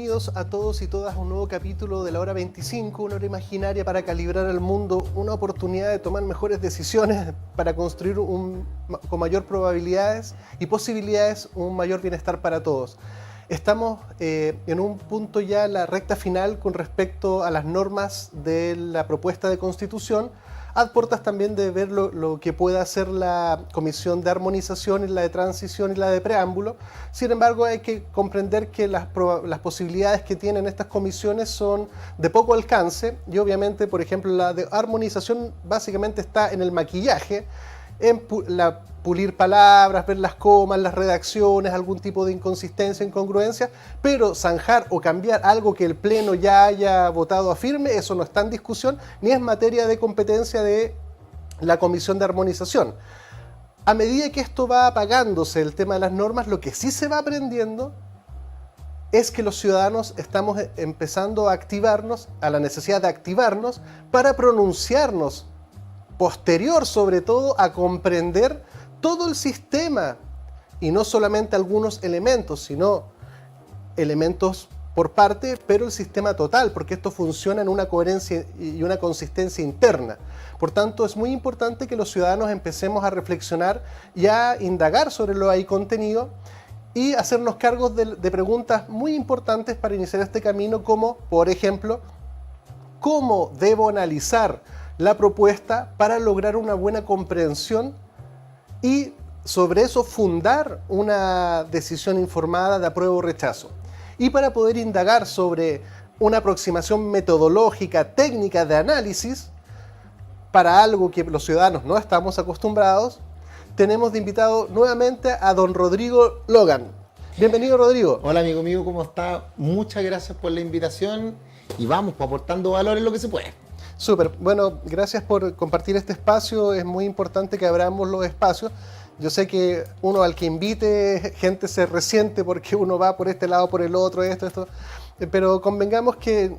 bienvenidos a todos y todas a un nuevo capítulo de la hora 25, una hora imaginaria para calibrar el mundo, una oportunidad de tomar mejores decisiones para construir con mayor probabilidades y posibilidades un mayor bienestar para todos. Estamos en un punto ya en la recta final con respecto a las normas de la propuesta de constitución, a puertas también de ver lo que pueda hacer la Comisión de Armonización y la de Transición y la de Preámbulo. Sin embargo, hay que comprender que las posibilidades que tienen estas comisiones son de poco alcance y obviamente, por ejemplo, la de Armonización básicamente está en el maquillaje, en pulir palabras, ver las comas, las redacciones, algún tipo de inconsistencia, incongruencia, pero zanjar o cambiar algo que el Pleno ya haya votado a firme, eso no está en discusión, ni es materia de competencia de la Comisión de Armonización. A medida que esto va apagándose, el tema de las normas, lo que sí se va aprendiendo es que los ciudadanos estamos empezando a activarnos, a la necesidad de activarnos, para pronunciarnos, posterior sobre todo a comprender todo el sistema y no solamente algunos elementos, sino elementos por parte, pero el sistema total, porque esto funciona en una coherencia y una consistencia interna. Por tanto, es muy importante que los ciudadanos empecemos a reflexionar y a indagar sobre lo ahí contenido y hacernos cargos de preguntas muy importantes para iniciar este camino, como, por ejemplo, ¿cómo debo analizar la propuesta para lograr una buena comprensión y sobre eso fundar una decisión informada de apruebo o rechazo? Y para poder indagar sobre una aproximación metodológica, técnica de análisis para algo que los ciudadanos no estamos acostumbrados, tenemos de invitado nuevamente a don Rodrigo Logan. Bienvenido, Rodrigo. Hola, amigo mío, ¿cómo está? Muchas gracias por la invitación y vamos aportando valor en lo que se puede. Súper, bueno, gracias por compartir este espacio, es muy importante que abramos los espacios. Yo sé que uno al que invite gente se resiente porque uno va por este lado, por el otro, esto, pero convengamos que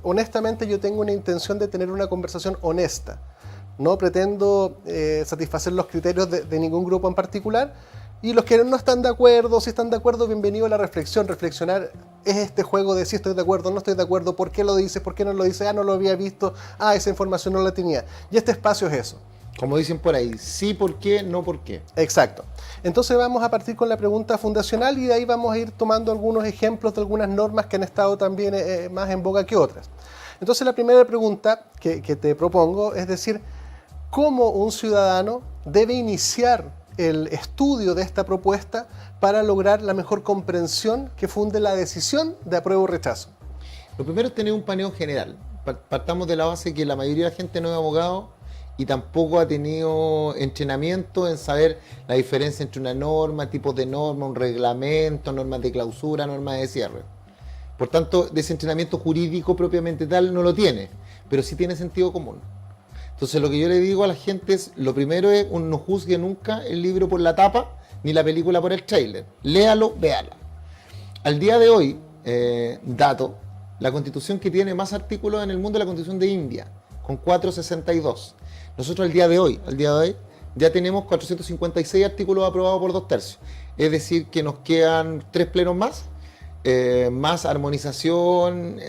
honestamente yo tengo una intención de tener una conversación honesta. No pretendo satisfacer los criterios de ningún grupo en particular, y los que no están de acuerdo, si están de acuerdo, bienvenido a la reflexión. Reflexionar es este juego de si estoy de acuerdo, no estoy de acuerdo, por qué lo dices, por qué no lo dices, no lo había visto, esa información no la tenía. Y este espacio es eso. Como dicen por ahí, sí, por qué, no por qué. Exacto. Entonces vamos a partir con la pregunta fundacional y de ahí vamos a ir tomando algunos ejemplos de algunas normas que han estado también más en boga que otras. Entonces la primera pregunta que te propongo es decir, ¿cómo un ciudadano debe iniciar el estudio de esta propuesta para lograr la mejor comprensión que funde la decisión de apruebo o rechazo? Lo primero es tener un paneo general. Partamos de la base que la mayoría de la gente no es abogado y tampoco ha tenido entrenamiento en saber la diferencia entre una norma, tipos de norma, un reglamento, normas de clausura, normas de cierre. Por tanto, de ese entrenamiento jurídico propiamente tal no lo tiene, pero sí tiene sentido común. Entonces lo que yo le digo a la gente es, lo primero es, no juzgue nunca el libro por la tapa, ni la película por el tráiler. Léalo, véala. Al día de hoy, dato, la constitución que tiene más artículos en el mundo es la constitución de India, con 462. Nosotros al día de hoy, ya tenemos 456 artículos aprobados por 2/3. Es decir, que nos quedan 3 plenos más armonización,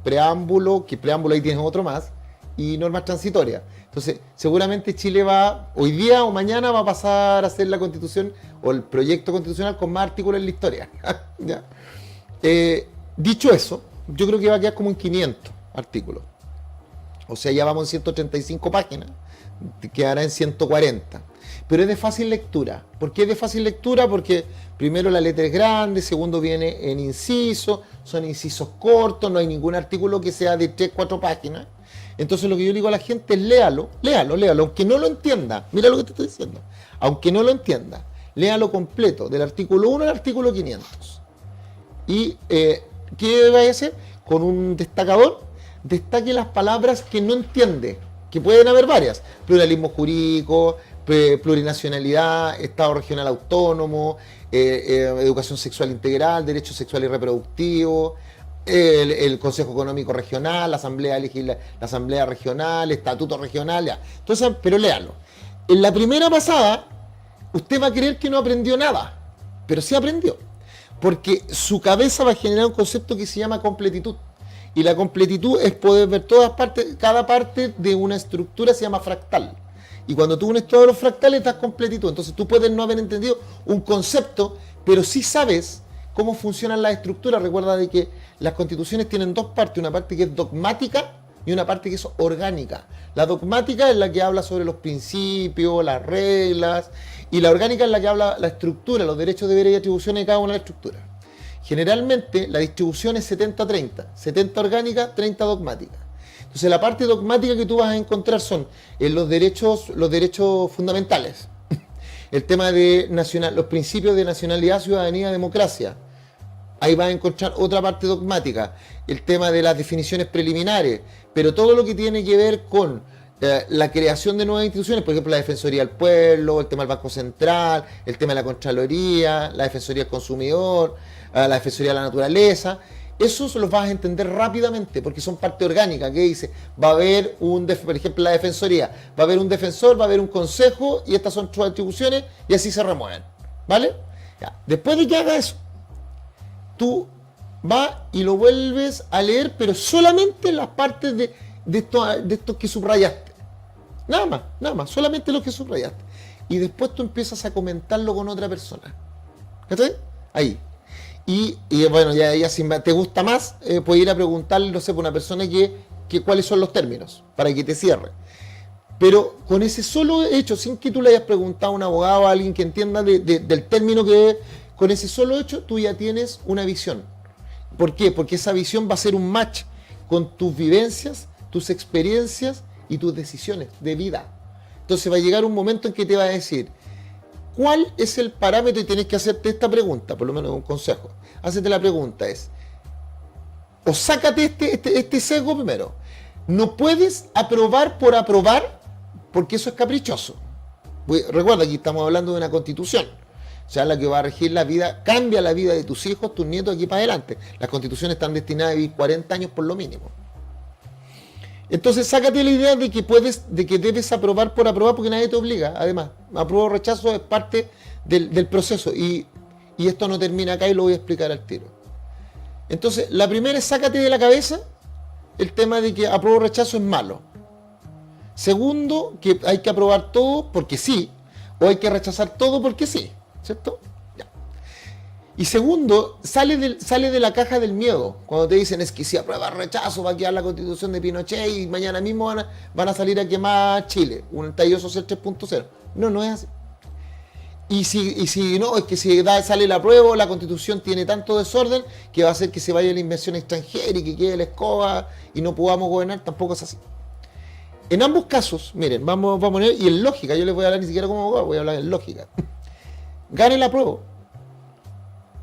preámbulo, que preámbulo ahí tienes otro más, y normas transitorias. Entonces, seguramente Chile hoy día o mañana va a pasar a ser la constitución o el proyecto constitucional con más artículos en la historia. ¿Ya? Dicho eso, yo creo que va a quedar como en 500 artículos. O sea, ya vamos en 135 páginas, quedará en 140. Pero es de fácil lectura. ¿Por qué es de fácil lectura? Porque primero la letra es grande, segundo viene en inciso, son incisos cortos, no hay ningún artículo que sea de 3-4 páginas. Entonces lo que yo digo a la gente es léalo, aunque no lo entienda. Mira lo que te estoy diciendo. Aunque no lo entienda, léalo completo, del artículo 1 al artículo 500. Y, ¿qué va a hacer? Con un destacador, destaque las palabras que no entiende, que pueden haber varias. Pluralismo jurídico, plurinacionalidad, Estado regional autónomo, educación sexual integral, derecho sexual y reproductivo, el Consejo Económico Regional, la Asamblea Regional, Estatuto Regional, ya. Entonces, pero léalo. En la primera pasada, usted va a creer que no aprendió nada, pero sí aprendió. Porque su cabeza va a generar un concepto que se llama completitud. Y la completitud es poder ver todas partes, cada parte de una estructura se llama fractal. Y cuando tú unes todos los fractales, das completitud. Entonces tú puedes no haber entendido un concepto, pero sí sabes cómo funcionan las estructuras. Recuerda de que las constituciones tienen dos partes, una parte que es dogmática y una parte que es orgánica. La dogmática es la que habla sobre los principios, las reglas, y la orgánica es la que habla la estructura, los derechos, deberes y atribuciones de cada una de las estructuras. Generalmente la distribución es 70-30, 70 orgánica, 30 dogmática. Entonces la parte dogmática que tú vas a encontrar son los derechos fundamentales, el tema de los principios de nacionalidad, ciudadanía, democracia. Ahí vas a encontrar otra parte dogmática, el tema de las definiciones preliminares, pero todo lo que tiene que ver con la creación de nuevas instituciones, por ejemplo la Defensoría del Pueblo, el tema del Banco Central, el tema de la Contraloría, la Defensoría del Consumidor, la Defensoría de la Naturaleza, esos los vas a entender rápidamente porque son parte orgánica, que dice, va a haber por ejemplo la Defensoría, va a haber un defensor, va a haber un consejo y estas son sus atribuciones y así se remueven, ¿vale? Ya. Después de que haga eso, tú vas y lo vuelves a leer, pero solamente las partes de estos que subrayaste. Nada más, solamente lo que subrayaste. Y después tú empiezas a comentarlo con otra persona. ¿Cachai? Ahí. Y bueno, ya si te gusta más, puedes ir a preguntarle, no sé, por una persona que cuáles son los términos, para que te cierre. Pero con ese solo hecho, sin que tú le hayas preguntado a un abogado o a alguien que entienda del término que es, con ese solo hecho tú ya tienes una visión. ¿Por qué? Porque esa visión va a ser un match con tus vivencias, tus experiencias y tus decisiones de vida. Entonces va a llegar un momento en que te va a decir, ¿cuál es el parámetro? Y tienes que hacerte esta pregunta, por lo menos un consejo. Hácete la pregunta, o sácate este sesgo primero. No puedes aprobar por aprobar, porque eso es caprichoso. Recuerda, aquí estamos hablando de una constitución. O sea, la que va a regir la vida, cambia la vida de tus hijos, tus nietos aquí para adelante. Las constituciones están destinadas a vivir 40 años por lo mínimo. Entonces, sácate la idea de que debes aprobar por aprobar porque nadie te obliga. Además, apruebo o rechazo es parte del proceso y esto no termina acá y lo voy a explicar al tiro. Entonces, la primera es sácate de la cabeza el tema de que apruebo o rechazo es malo. Segundo, que hay que aprobar todo porque sí, o hay que rechazar todo porque sí, ¿cierto? Ya. Y segundo, sale de la caja del miedo. Cuando te dicen es que si aprueba rechazo va a quedar la constitución de Pinochet y mañana mismo van a salir a quemar Chile, un estallido social 3.0. No es así. Y si no, es que si sale la apruebo, la constitución tiene tanto desorden que va a hacer que se vaya la inversión extranjera y que quede la escoba y no podamos gobernar, tampoco es así. En ambos casos, miren, vamos a poner, y en lógica, yo les voy a hablar ni siquiera como abogado, voy a hablar en lógica. Gane la apruebo.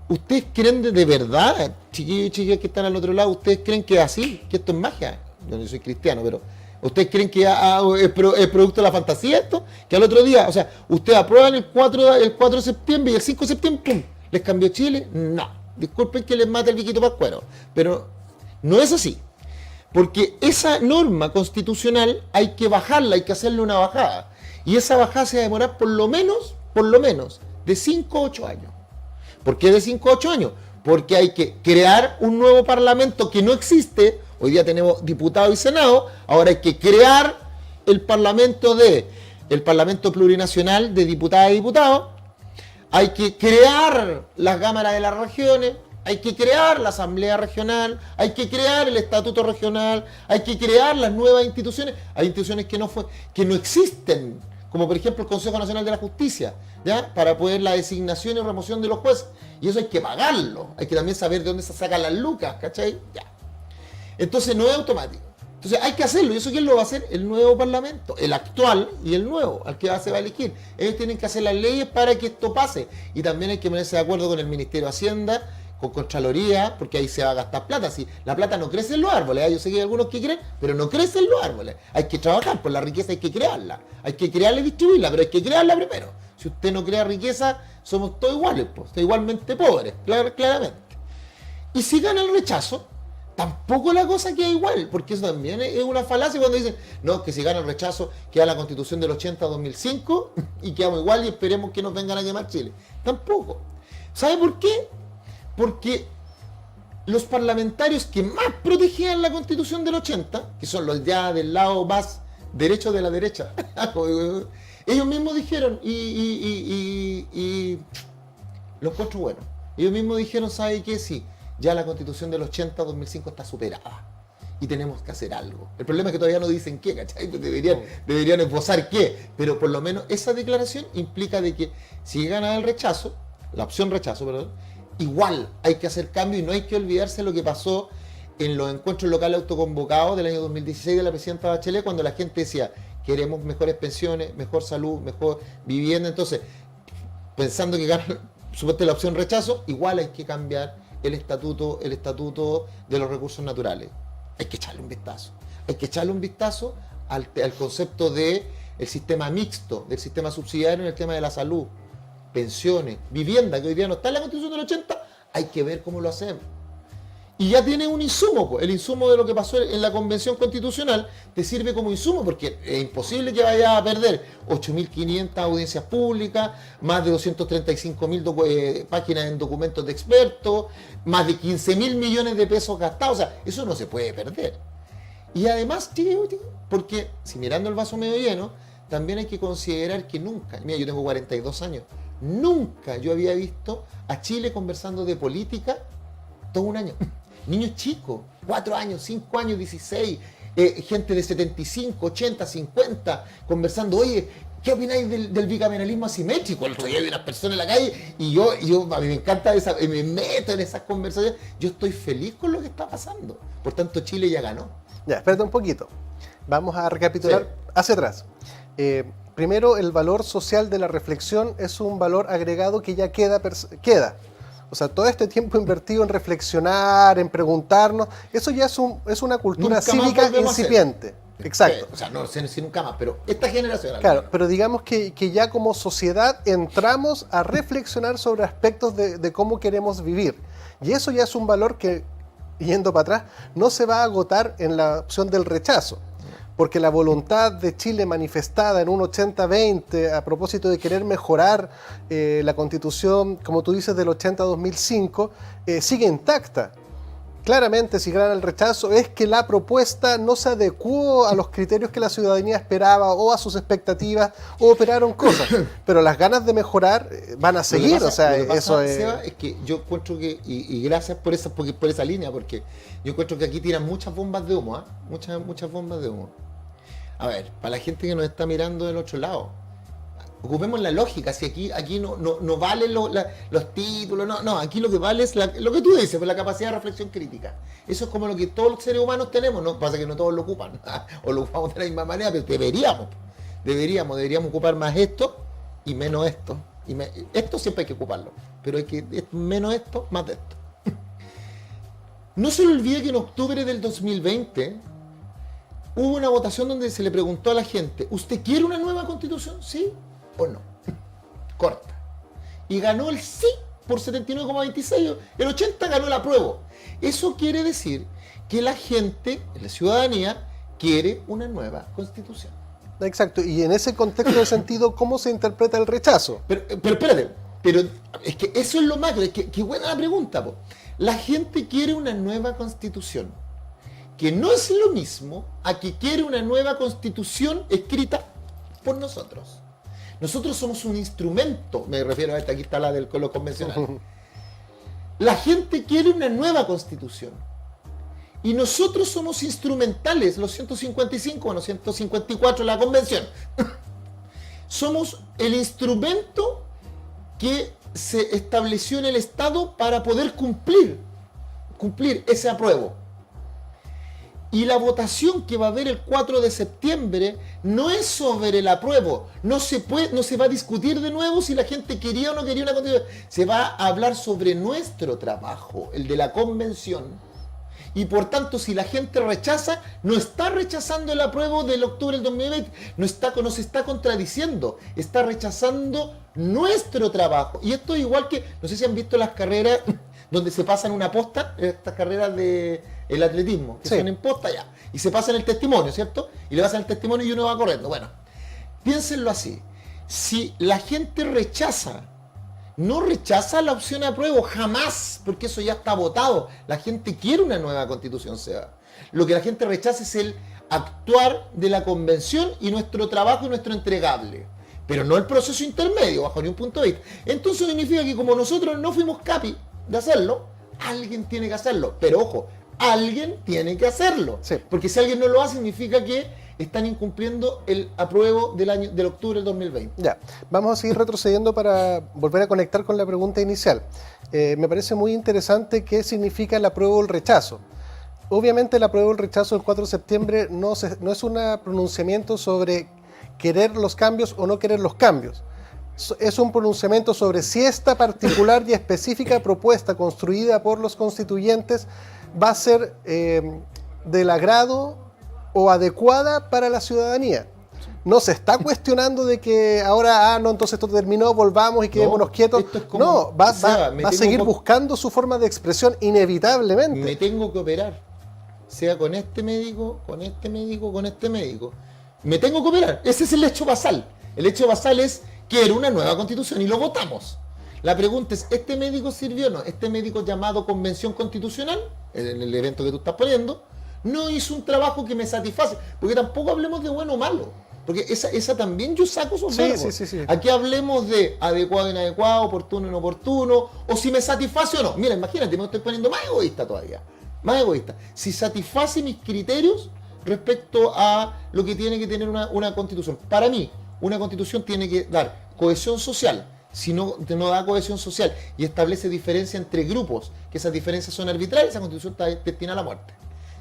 ¿Ustedes creen de verdad, chiquillos y chiquillas que están al otro lado, ustedes creen que es así, que esto es magia? Yo no soy cristiano, pero ¿ustedes creen que es producto de la fantasía esto? Que al otro día, o sea, ustedes aprueban el 4 de septiembre y el 5 de septiembre, ¡pum!, ¿les cambió Chile? No. Disculpen que les mate el viejito pascuero, pero no es así. Porque esa norma constitucional hay que bajarla, hay que hacerle una bajada. Y esa bajada se va a demorar por lo menos, de 5 a 8 años. ¿Por qué de 5 a 8 años? Porque hay que crear un nuevo parlamento que no existe. Hoy día tenemos diputados y senado. Ahora hay que crear el parlamento plurinacional de diputadas y diputados. Hay que crear las cámaras de las regiones. Hay que crear la asamblea regional. Hay que crear el estatuto regional. Hay que crear las nuevas instituciones. Hay instituciones que no existen, como por ejemplo el Consejo Nacional de la Justicia, ¿ya? Para poder la designación y remoción de los jueces. Y eso hay que pagarlo. Hay que también saber de dónde se sacan las lucas, ¿cachai? Ya. Entonces no es automático. Entonces hay que hacerlo. ¿Y eso quién lo va a hacer? El nuevo Parlamento, el actual y el nuevo, al que se va a elegir. Ellos tienen que hacer las leyes para que esto pase. Y también hay que ponerse de acuerdo con el Ministerio de Hacienda, con Contraloría, porque ahí se va a gastar plata. Si la plata no crece en los árboles, yo sé que hay algunos que creen, pero no crece en los árboles. Hay que trabajar, por la riqueza hay que crearla. Hay que crearla y distribuirla, pero hay que crearla primero. Si usted no crea riqueza, somos todos iguales, pues, igualmente pobres, claramente. Y si gana el rechazo, tampoco la cosa queda igual, porque eso también es una falacia cuando dicen, no, que si gana el rechazo, queda la Constitución del 80-2005 y quedamos igual y esperemos que nos vengan a quemar Chile. Tampoco. ¿Sabe por qué? porque los parlamentarios que más protegían la Constitución del 80, que son los ya del lado más derecho de la derecha, ellos mismos dijeron, y lo encuentro bueno, ellos mismos dijeron, ¿sabe qué? Sí, ya la Constitución del 80-2005 está superada y tenemos que hacer algo. El problema es que todavía no dicen qué, ¿cachai? Deberían esbozar qué, pero por lo menos esa declaración implica de que si gana el rechazo, la opción rechazo, perdón, igual hay que hacer cambio y no hay que olvidarse lo que pasó en los encuentros locales autoconvocados del año 2016 de la presidenta Bachelet, cuando la gente decía, queremos mejores pensiones, mejor salud, mejor vivienda. Entonces, pensando que gana supuestamente la opción rechazo, igual hay que cambiar el estatuto de los recursos naturales. Hay que echarle un vistazo. Hay que echarle un vistazo al concepto del sistema mixto, del sistema subsidiario en el tema de la salud, pensiones, vivienda, que hoy día no está en la Constitución del 80, hay que ver cómo lo hacemos. Y ya tiene un insumo, pues. El insumo de lo que pasó en la Convención Constitucional te sirve como insumo, porque es imposible que vaya a perder 8.500 audiencias públicas, más de 235.000 páginas en documentos de expertos, más de 15.000 millones de pesos gastados. O sea, eso no se puede perder. Y además, porque si mirando el vaso medio lleno, también hay que considerar que nunca, mira, yo tengo 42 años, nunca yo había visto a Chile conversando de política todo un año. Niños chicos, 4 años, 5 años, 16, gente de 75, 80, 50, conversando, oye, ¿qué opináis del bicameralismo asimétrico? El otro día vi unas personas en la calle y yo a mí me encanta me meto en esas conversaciones. Yo estoy feliz con lo que está pasando. Por tanto, Chile ya ganó. Ya, espérate un poquito. Vamos a recapitular hacia atrás. Primero, el valor social de la reflexión es un valor agregado que ya queda. O sea, todo este tiempo invertido en reflexionar, en preguntarnos, eso ya es una cultura Nunca cívica incipiente. Exacto. O sea, no sé si nunca más, pero esta generación... Claro, pero digamos que ya como sociedad entramos a reflexionar sobre aspectos de cómo queremos vivir. Y eso ya es un valor que, yendo para atrás, no se va a agotar en la opción del rechazo. Porque la voluntad de Chile manifestada en un 80-20 a propósito de querer mejorar la Constitución, como tú dices, del 80-2005, sigue intacta. Claramente, si gana el rechazo, es que la propuesta no se adecuó a los criterios que la ciudadanía esperaba o a sus expectativas, o operaron cosas. Pero las ganas de mejorar van a seguir. Lo que pasa, eso es... Seba, es que yo encuentro que, y gracias por esa línea, porque yo encuentro que aquí tiran muchas bombas de humo, muchas bombas de humo. A ver, para la gente que nos está mirando del otro lado, ocupemos la lógica. Si aquí no valen los títulos, no, aquí lo que vale es lo que tú dices, pues la capacidad de reflexión crítica. Eso es como lo que todos los seres humanos tenemos, no pasa que no todos lo ocupan, o lo ocupamos de la misma manera, pero deberíamos ocupar más esto y menos esto. Esto siempre hay que ocuparlo, pero hay que menos esto, más de esto. No se le olvide que en octubre del 2020 hubo una votación donde se le preguntó a la gente, ¿usted quiere una nueva constitución? ¿Sí o no? Corta. Y ganó el sí por 79,26. El 80 ganó el apruebo. Eso quiere decir que la gente, la ciudadanía, quiere una nueva constitución. Exacto. Y en ese contexto de sentido, ¿cómo se interpreta el rechazo? Pero espérate, pero es que eso es lo macro, es que buena la pregunta, po. La gente quiere una nueva constitución, que no es lo mismo a que quiere una nueva constitución escrita por nosotros. Nosotros somos un instrumento, me refiero a esta, aquí está la del colo convencional. La gente quiere una nueva constitución. Y nosotros somos instrumentales, los 155, los 154 de la convención. Somos el instrumento que se estableció en el Estado para poder cumplir ese apruebo. Y la votación que va a haber el 4 de septiembre no es sobre el apruebo. No se va a discutir de nuevo si la gente quería o no quería una constitución. Se va a hablar sobre nuestro trabajo, el de la convención. Y por tanto, si la gente rechaza, no está rechazando el apruebo del octubre del 2020. No se está contradiciendo. Está rechazando nuestro trabajo. Y esto es igual que, no sé si han visto las carreras donde se pasan una posta, estas carreras de el atletismo, que son en posta ya, y se pasan el testimonio, ¿cierto? Y le pasan el testimonio y uno va corriendo. Bueno, piénsenlo así. Si la gente rechaza no rechaza la opción de apruebo, jamás, porque eso ya está votado. La gente quiere una nueva constitución, Seba. Lo que la gente rechaza es el actuar de la convención y nuestro trabajo y nuestro entregable, pero no el proceso intermedio, bajo ningún punto de vista. Entonces significa que como nosotros no fuimos capi de hacerlo, alguien tiene que hacerlo. Pero ojo, alguien tiene que hacerlo. Sí. Porque si alguien no lo hace, significa que están incumpliendo el apruebo del octubre del 2020. Ya, vamos a seguir retrocediendo para volver a conectar con la pregunta inicial. Me parece muy interesante qué significa el apruebo o el rechazo. Obviamente el apruebo o el rechazo del 4 de septiembre no es un pronunciamiento sobre querer los cambios o no querer los cambios. Es un pronunciamiento sobre si esta particular y específica propuesta construida por los constituyentes va a ser del agrado o adecuada para la ciudadanía. No se está cuestionando de que ahora, no, entonces esto terminó, volvamos y quedémonos quietos. No, va a seguir buscando su forma de expresión inevitablemente. Me tengo que operar, sea con este médico, con este médico, con este médico. Me tengo que operar. Ese es el hecho basal. El hecho basal es que era una nueva constitución y lo votamos. La pregunta es, ¿este médico sirvió o no? Este médico llamado Convención Constitucional, en el evento que tú estás poniendo, no hizo un trabajo que me satisface. Porque tampoco hablemos de bueno o malo. Porque esa también yo saco esos verbos. Sí. Aquí hablemos de adecuado e inadecuado, oportuno e inoportuno, o si me satisface o no. Mira, imagínate, me estoy poniendo más egoísta todavía. Más egoísta. Si satisface mis criterios respecto a lo que tiene que tener una constitución. Para mí, una constitución tiene que dar cohesión social. Si no da cohesión social y establece diferencia entre grupos, que esas diferencias son arbitrarias, esa constitución está destinada a la muerte.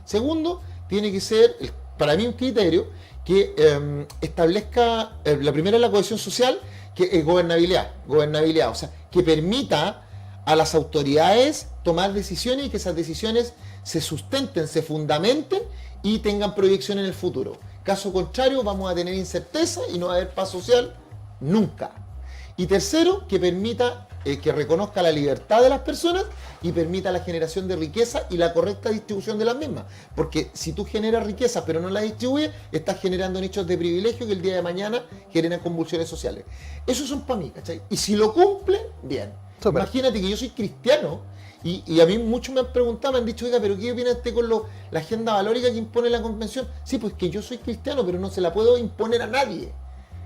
Segundo, tiene que ser, para mí, un criterio que establezca, la primera es la cohesión social, que es gobernabilidad, o sea, que permita a las autoridades tomar decisiones y que esas decisiones se sustenten, se fundamenten y tengan proyección en el futuro. Caso contrario, vamos a tener incerteza y no va a haber paz social nunca. Y tercero, que permita, que reconozca la libertad de las personas y permita la generación de riqueza y la correcta distribución de las mismas. Porque si tú generas riqueza pero no la distribuyes, estás generando nichos de privilegio que el día de mañana generan convulsiones sociales. Esos son para mí, ¿cachai? Y si lo cumple, bien. Super. Imagínate que yo soy cristiano y a mí muchos me han preguntado, me han dicho, oiga, pero ¿qué opina usted con la agenda valórica que impone la convención? Sí, pues que yo soy cristiano, pero no se la puedo imponer a nadie.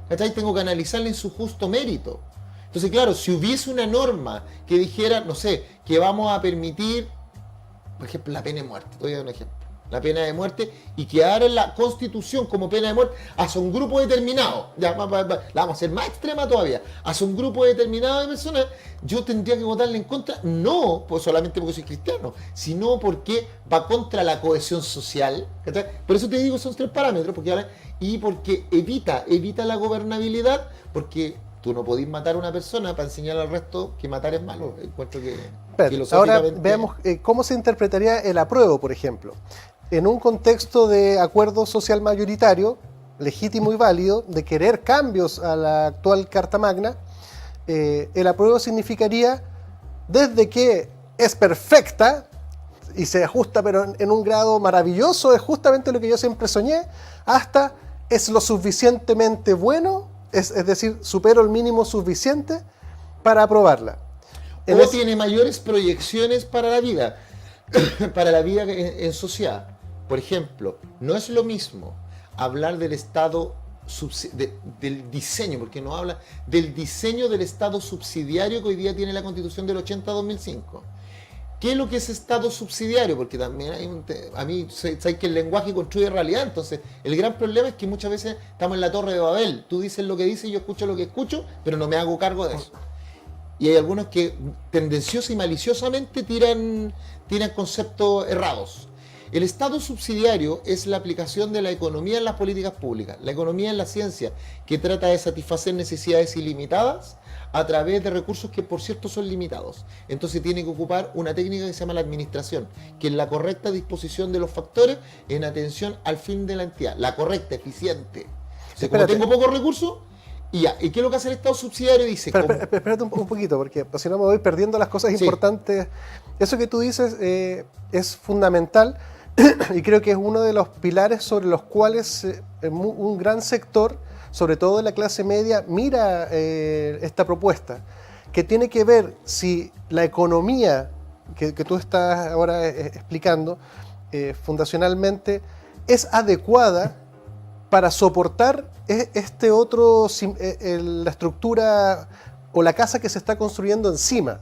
¿Cachai? Tengo que analizarla en su justo mérito. Entonces, claro, si hubiese una norma que dijera, no sé, que vamos a permitir, por ejemplo, la pena de muerte, te voy a dar un ejemplo, la pena de muerte, y que ahora en la Constitución como pena de muerte hacia un grupo determinado, ya la vamos a hacer más extrema todavía, hacia un grupo determinado de personas, yo tendría que votarle en contra, no pues solamente porque soy cristiano, sino porque va contra la cohesión social. ¿Cachai? Por eso te digo, son tres parámetros, y porque evita la gobernabilidad, porque tú no podís matar a una persona para enseñar al resto que matar es malo. Encuentro que ahora veamos cómo se interpretaría el apruebo, por ejemplo. En un contexto de acuerdo social mayoritario, legítimo y válido, de querer cambios a la actual Carta Magna, el apruebo significaría, desde que es perfecta y se ajusta pero en un grado maravilloso, es justamente lo que yo siempre soñé, hasta es lo suficientemente bueno, es decir, supero el mínimo suficiente para aprobarla. O tiene mayores proyecciones para la vida, para la vida en sociedad. Por ejemplo, no es lo mismo hablar del Estado, del diseño, porque no habla del diseño del Estado subsidiario que hoy día tiene la Constitución del 80-2005. ¿Qué es lo que es Estado subsidiario? Porque también a mí, sabes que el lenguaje construye realidad, entonces el gran problema es que muchas veces estamos en la Torre de Babel, tú dices lo que dices, yo escucho lo que escucho, pero no me hago cargo de eso. Y hay algunos que tendenciosa y maliciosamente tiran conceptos errados. El Estado subsidiario es la aplicación de la economía en las políticas públicas. La economía es la ciencia que trata de satisfacer necesidades ilimitadas a través de recursos que, por cierto, son limitados. Entonces tiene que ocupar una técnica que se llama la administración, que es la correcta disposición de los factores en atención al fin de la entidad. La correcta, eficiente. O sea, como tengo pocos recursos, y ya. ¿Y qué es lo que hace el Estado subsidiario? Dice... Espérate un poquito, porque si no me voy perdiendo las cosas importantes. Eso que tú dices es fundamental y creo que es uno de los pilares sobre los cuales un gran sector, sobre todo de la clase media, mira esta propuesta, que tiene que ver si la economía que tú estás ahora explicando fundacionalmente es adecuada para soportar este otro, la estructura o la casa que se está construyendo encima.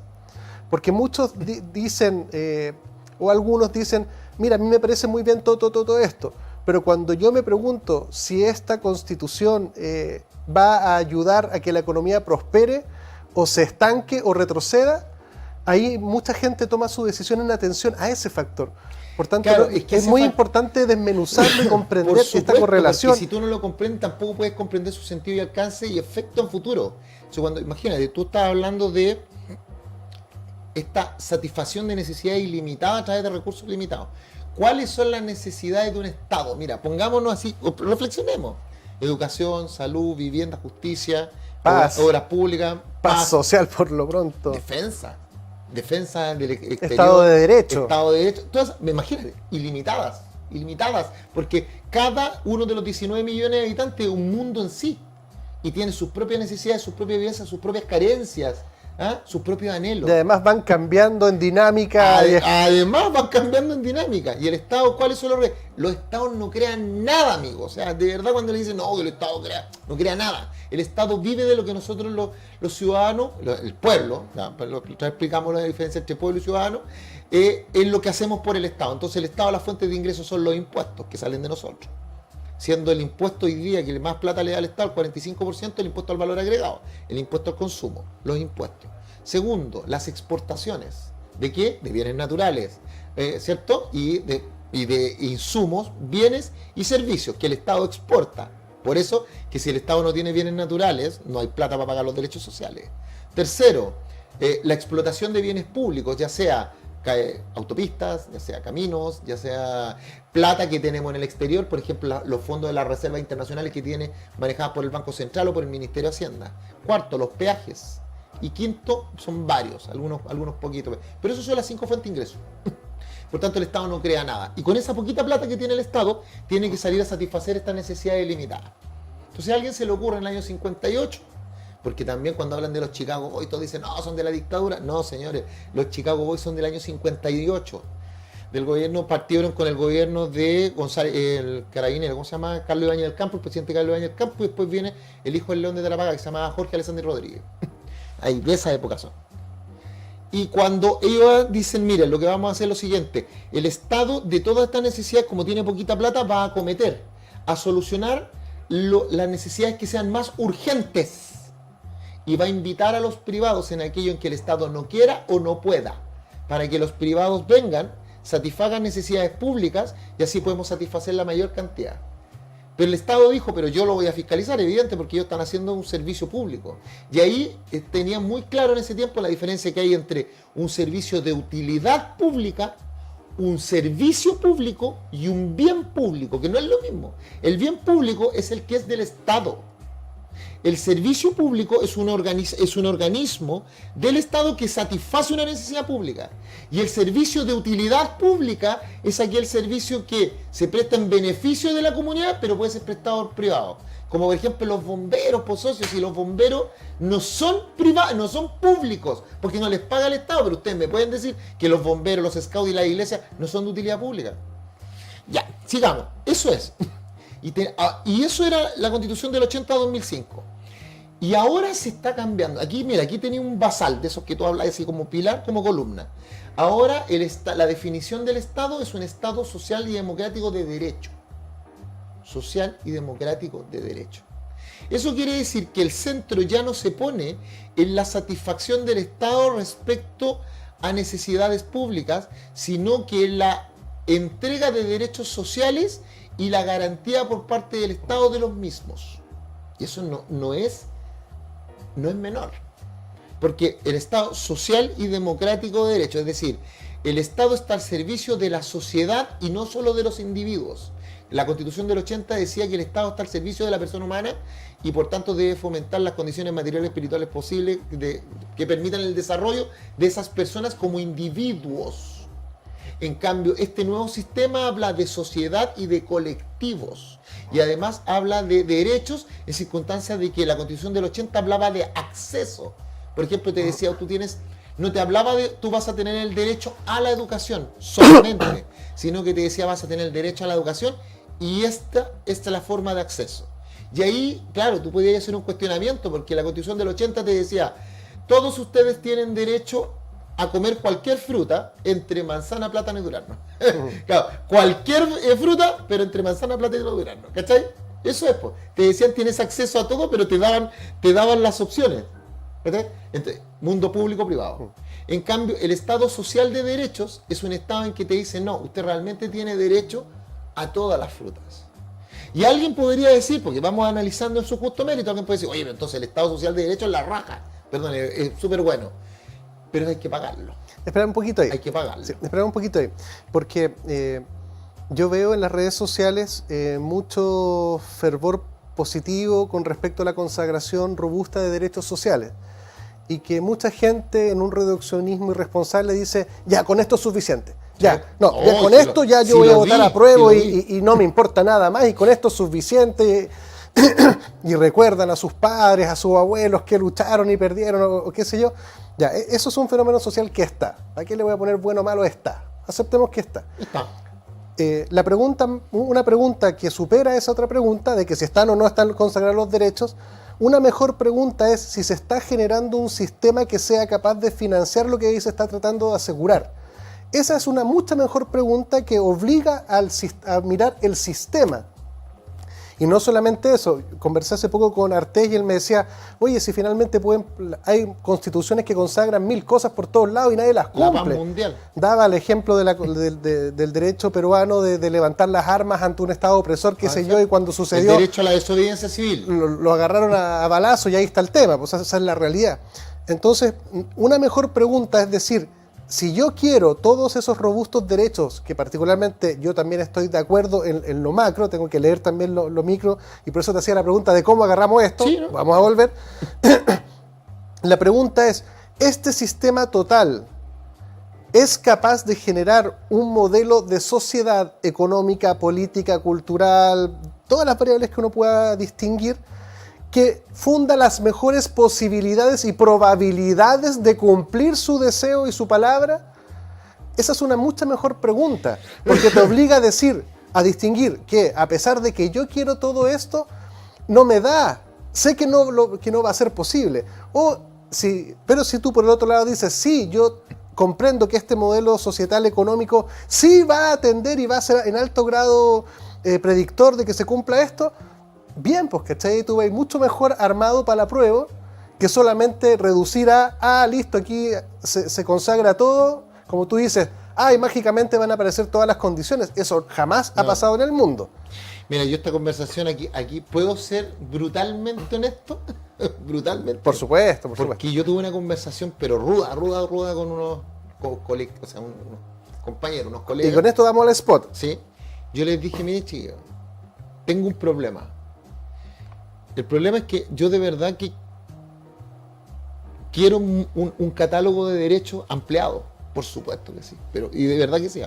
Porque muchos dicen, o algunos dicen, mira, a mí me parece muy bien todo esto, pero cuando yo me pregunto si esta constitución va a ayudar a que la economía prospere, o se estanque o retroceda, ahí mucha gente toma su decisión en atención a ese factor. Por tanto, claro, es muy importante desmenuzarlo y comprender esta correlación. Porque si tú no lo comprendes, tampoco puedes comprender su sentido y alcance y efecto en futuro. O sea, imagínate, tú estás hablando de esta satisfacción de necesidades ilimitadas a través de recursos limitados. ¿Cuáles son las necesidades de un Estado? Mira, pongámonos así, reflexionemos. Educación, salud, vivienda, justicia, paz, obras públicas, paz social por lo pronto. Defensa del exterior. Estado de Derecho. Estado de Derecho. Todas, imagínate, ilimitadas, porque cada uno de los 19 millones de habitantes es un mundo en sí y tiene sus propias necesidades, sus propias vivencias, sus propias carencias, sus propios anhelos. Y además van cambiando en dinámica. Además van cambiando en dinámica. ¿Y el Estado cuáles son los redes? Los Estados no crean nada, amigos. O sea, de verdad cuando le dicen, no, que el Estado no crea nada. El Estado vive de lo que nosotros los ciudadanos, el pueblo, ya explicamos la diferencia entre pueblo y ciudadano, es lo que hacemos por el Estado. Entonces el Estado, las fuentes de ingresos son los impuestos que salen de nosotros. Siendo el impuesto hoy día que más plata le da al Estado, el 45%, el impuesto al valor agregado, el impuesto al consumo, los impuestos. Segundo, las exportaciones. ¿De qué? De bienes naturales, ¿cierto? Y de insumos, bienes y servicios que el Estado exporta. Por eso, que si el Estado no tiene bienes naturales, no hay plata para pagar los derechos sociales. Tercero, la explotación de bienes públicos, ya sea autopistas, ya sea caminos, ya sea plata que tenemos en el exterior, por ejemplo, los fondos de las reservas internacionales que tiene manejadas por el Banco Central o por el Ministerio de Hacienda. Cuarto, los peajes. Y quinto, son varios, algunos poquitos. Pero eso son las 5 fuentes de ingresos. Por tanto, el Estado no crea nada. Y con esa poquita plata que tiene el Estado, tiene que salir a satisfacer estas necesidades limitadas. Entonces a alguien se le ocurre en el año 58, porque también cuando hablan de los Chicago Boys, todos dicen, no, son de la dictadura. No, señores, los Chicago Boys son del año 58. Del gobierno, partieron con el gobierno de González, el carabinero, ¿cómo se llama? Carlos Ibáñez del Campo, el presidente Carlos Ibáñez del Campo, y después viene el hijo del León de Tarapacá, que se llama Jorge Alessandri Rodríguez. Ahí, de esa época son. Y cuando ellos dicen, miren, lo que vamos a hacer es lo siguiente, el Estado de todas estas necesidades, como tiene poquita plata, va a acometer, a solucionar las necesidades que sean más urgentes. Y va a invitar a los privados en aquello en que el Estado no quiera o no pueda, para que los privados vengan, satisfagan necesidades públicas y así podemos satisfacer la mayor cantidad. Pero el Estado dijo, pero yo lo voy a fiscalizar, evidente, porque ellos están haciendo un servicio público. Y ahí tenía muy claro en ese tiempo la diferencia que hay entre un servicio de utilidad pública, un servicio público y un bien público, que no es lo mismo. El bien público es el que es del Estado. El servicio público es un organismo del Estado que satisface una necesidad pública. Y el servicio de utilidad pública es aquel servicio que se presta en beneficio de la comunidad, pero puede ser prestado por privado. Como por ejemplo los bomberos, por socios, y los bomberos no son privados, no son públicos, porque no les paga el Estado, pero ustedes me pueden decir que los bomberos, los scouts y las iglesias no son de utilidad pública. Ya, sigamos. Eso es. Y eso era la Constitución del 80 a 2005. Y ahora se está cambiando. Aquí, mira, aquí tenía un basal de esos que tú hablas así como pilar, como columna. Ahora la definición del Estado es un Estado social y democrático de derecho. Social y democrático de derecho. Eso quiere decir que el centro ya no se pone en la satisfacción del Estado respecto a necesidades públicas, sino que en la entrega de derechos sociales y la garantía por parte del Estado de los mismos. Y eso no es menor. Porque el Estado social y democrático de derecho, es decir, el Estado está al servicio de la sociedad y no solo de los individuos. La Constitución del 80 decía que el Estado está al servicio de la persona humana y por tanto debe fomentar las condiciones materiales y espirituales posibles que permitan el desarrollo de esas personas como individuos. En cambio, este nuevo sistema habla de sociedad y de colectivos. Y además habla de derechos en circunstancias de que la Constitución del 80 hablaba de acceso. Por ejemplo, te decía, no te hablaba de tú vas a tener el derecho a la educación solamente, sino que te decía vas a tener el derecho a la educación y esta es la forma de acceso. Y ahí, claro, tú podías hacer un cuestionamiento, porque la Constitución del 80 te decía, todos ustedes tienen derecho a comer cualquier fruta entre manzana, plátano y durazno. Claro, cualquier fruta, pero entre manzana, plátano y durazno. ¿Cachai? Eso es, pues. Te decían tienes acceso a todo, pero te daban las opciones. ¿Cachai? Mundo público-privado. En cambio, el Estado social de derechos es un Estado en que te dice, no, usted realmente tiene derecho a todas las frutas. Y alguien podría decir, porque vamos analizando en su justo mérito, alguien puede decir, oye, pero entonces el Estado social de derechos es la raja. Perdón, es súper bueno. Pero hay que pagarlo. Espera un poquito ahí. Hay que pagarlo. Sí, espera un poquito ahí. Porque yo veo en las redes sociales mucho fervor positivo con respecto a la consagración robusta de derechos sociales. Y que mucha gente en un reduccionismo irresponsable dice, ya, con esto es suficiente. Ya, no, ya con esto ya yo voy a votar a prueba y no me importa nada más y con esto es suficiente. Y recuerdan a sus padres, a sus abuelos que lucharon y perdieron o qué sé yo. Ya, eso es un fenómeno social que está. ¿A qué le voy a poner bueno o malo? Está. Aceptemos que está. Una pregunta que supera esa otra pregunta de que si están o no están consagrados los derechos, una mejor pregunta es si se está generando un sistema que sea capaz de financiar lo que ahí se está tratando de asegurar. Esa es una mucha mejor pregunta que obliga a mirar el sistema. Y no solamente eso, conversé hace poco con Artés y él me decía, oye, si finalmente hay constituciones que consagran 1000 cosas por todos lados y nadie las cumple. La paz mundial. Daba el ejemplo del derecho peruano de levantar las armas ante un Estado opresor, qué sé yo, y cuando sucedió... El derecho a la desobediencia civil. Lo agarraron a balazo y ahí está el tema, pues esa es la realidad. Entonces, una mejor pregunta es decir, si yo quiero todos esos robustos derechos, que particularmente yo también estoy de acuerdo en lo macro, tengo que leer también lo micro, y por eso te hacía la pregunta de cómo agarramos esto, sí, ¿no? Vamos a volver. La pregunta es, ¿este sistema total es capaz de generar un modelo de sociedad económica, política, cultural, todas las variables que uno pueda distinguir, que funda las mejores posibilidades y probabilidades de cumplir su deseo y su palabra? Esa es una mucha mejor pregunta, porque te obliga a distinguir que a pesar de que yo quiero todo esto, no me da, sé que no va a ser posible. Pero si tú por el otro lado dices, sí, yo comprendo que este modelo societal económico sí va a atender y va a ser en alto grado predictor de que se cumpla esto, bien, pues, ¿cachai? Tú vas mucho mejor armado para la prueba que solamente reducir listo, aquí se consagra todo, como tú dices, y mágicamente van a aparecer todas las condiciones. Eso jamás ha pasado en el mundo. Mira, yo esta conversación aquí, ¿puedo ser brutalmente honesto? Brutalmente. Por supuesto. Porque yo tuve una conversación, pero ruda con unos compañeros, unos colegas. Y con esto damos al spot. Sí. Yo les dije, mire, chicos, tengo un problema. El problema es que yo de verdad que quiero un catálogo de derechos ampliado, por supuesto que sí, y de verdad que sí,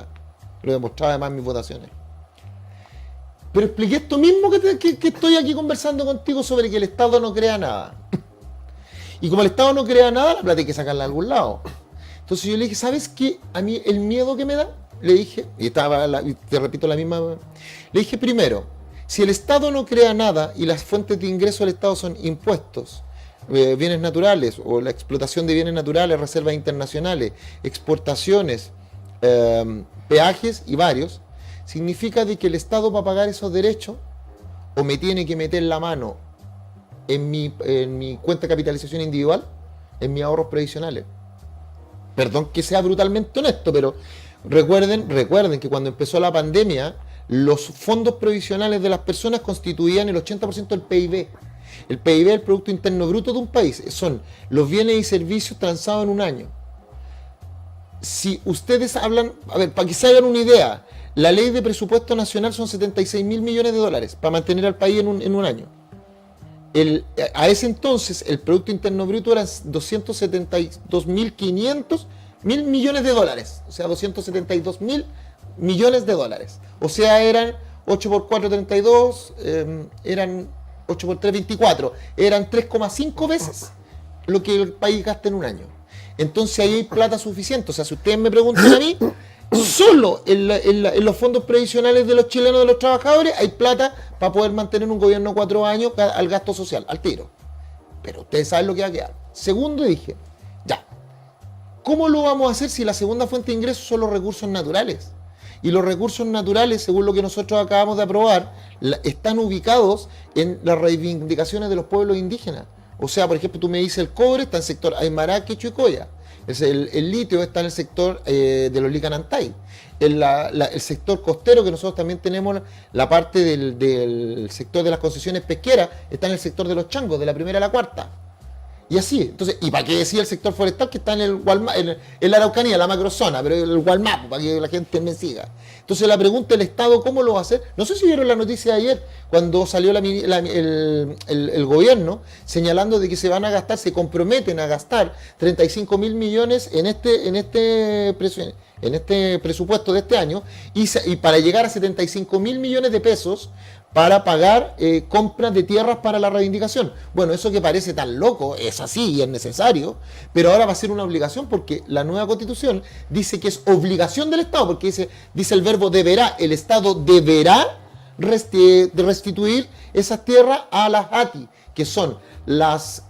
lo demostraba además en mis votaciones. Pero expliqué esto mismo que estoy aquí conversando contigo sobre que el Estado no crea nada. Y como el Estado no crea nada, la plata hay que sacarla de algún lado. Entonces yo le dije, ¿sabes qué? A mí el miedo que me da, le dije, y te repito la misma, le dije primero, si el Estado no crea nada y las fuentes de ingreso del Estado son impuestos, bienes naturales o la explotación de bienes naturales, reservas internacionales, exportaciones, peajes y varios, significa de que el Estado para pagar esos derechos o me tiene que meter la mano en mi cuenta de capitalización individual, en mis ahorros previsionales. Perdón que sea brutalmente honesto, pero recuerden que cuando empezó la pandemia, los fondos provisionales de las personas constituían el 80% del PIB. El PIB es el Producto Interno Bruto de un país. Son los bienes y servicios transados en un año. Si ustedes hablan, para que se hagan una idea, la ley de presupuesto nacional son 76.000 millones de dólares para mantener al país en un año. A ese entonces el Producto Interno Bruto era 272.500 millones de dólares. O sea, 272.000 millones de dólares. O sea, eran 8 por 4, 32, eran 8 por 3, 24. Eran 3,5 veces lo que el país gasta en un año. Entonces ahí hay plata suficiente. O sea, si ustedes me preguntan a mí, solo en los fondos previsionales de los chilenos, de los trabajadores, hay plata para poder mantener un gobierno 4 años al gasto social, al tiro. Pero ustedes saben lo que va a quedar. Segundo, dije, ya, ¿cómo lo vamos a hacer si la segunda fuente de ingresos son los recursos naturales? Y los recursos naturales, según lo que nosotros acabamos de aprobar, están ubicados en las reivindicaciones de los pueblos indígenas. O sea, por ejemplo, tú me dices el cobre está en el sector Aymara, Quechua y Coya. El litio está en el sector de los Licanantay. El sector costero, que nosotros también tenemos la parte del sector de las concesiones pesqueras, está en el sector de los changos, de la primera a la cuarta. Y así, entonces, ¿y para qué decir el sector forestal que está en el en la Araucanía, la macrozona, pero el Gualmapu, para que la gente me siga? Entonces la pregunta del Estado, ¿cómo lo va a hacer? No sé si vieron la noticia de ayer, cuando salió el gobierno señalando de que se van a gastar, se comprometen a gastar 35.000 millones en este presupuesto de este año, y para llegar a 75.000 millones de pesos para pagar compras de tierras para la reivindicación. Bueno, eso que parece tan loco, es así y es necesario, pero ahora va a ser una obligación porque la nueva Constitución dice que es obligación del Estado, porque dice el verbo deberá, el Estado deberá restituir esas tierras a las ATI, que son las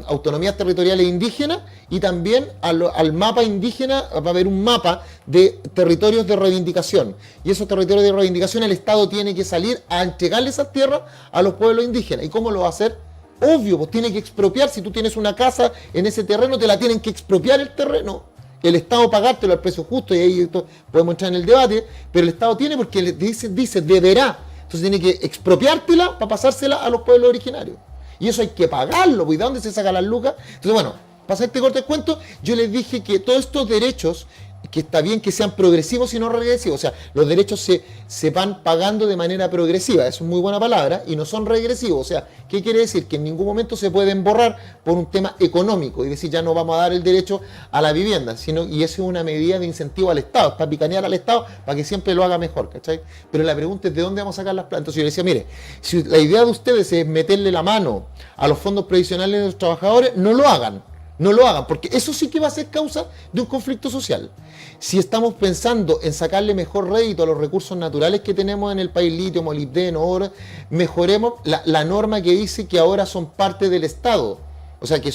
autonomías territoriales indígenas, y también al mapa indígena. Va a haber un mapa de territorios de reivindicación, y esos territorios de reivindicación el Estado tiene que salir a entregarle esas tierras a los pueblos indígenas. ¿Y cómo lo va a hacer? Obvio, pues tiene que expropiar. Si tú tienes una casa en ese terreno, te la tienen que expropiar el terreno, el Estado pagártelo al precio justo, y ahí podemos entrar en el debate, pero el Estado tiene, porque dice deberá, entonces tiene que expropiártela para pasársela a los pueblos originarios. Y eso hay que pagarlo, pues, ¿y de dónde se sacan las lucas? Entonces, bueno, para hacerte corto el cuento, yo les dije que todos estos derechos, que está bien que sean progresivos y no regresivos, o sea, los derechos se van pagando de manera progresiva, eso es muy buena palabra, y no son regresivos. O sea, ¿qué quiere decir? Que en ningún momento se pueden borrar por un tema económico y decir ya no vamos a dar el derecho a la vivienda, y eso es una medida de incentivo al Estado, para picanear al Estado para que siempre lo haga mejor, ¿cachai? Pero la pregunta es ¿de dónde vamos a sacar las plantas? Entonces yo le decía, mire, si la idea de ustedes es meterle la mano a los fondos previsionales de los trabajadores, no lo hagan, porque eso sí que va a ser causa de un conflicto social. Si estamos pensando en sacarle mejor rédito a los recursos naturales que tenemos en el país, litio, molibdeno, oro, mejoremos la norma que dice que ahora son parte del Estado. O sea, que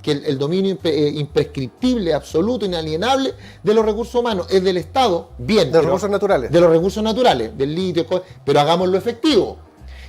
el dominio imprescriptible, absoluto, inalienable de los recursos humanos es del Estado, bien. De los recursos naturales. De los recursos naturales, del litio, pero hagámoslo efectivo.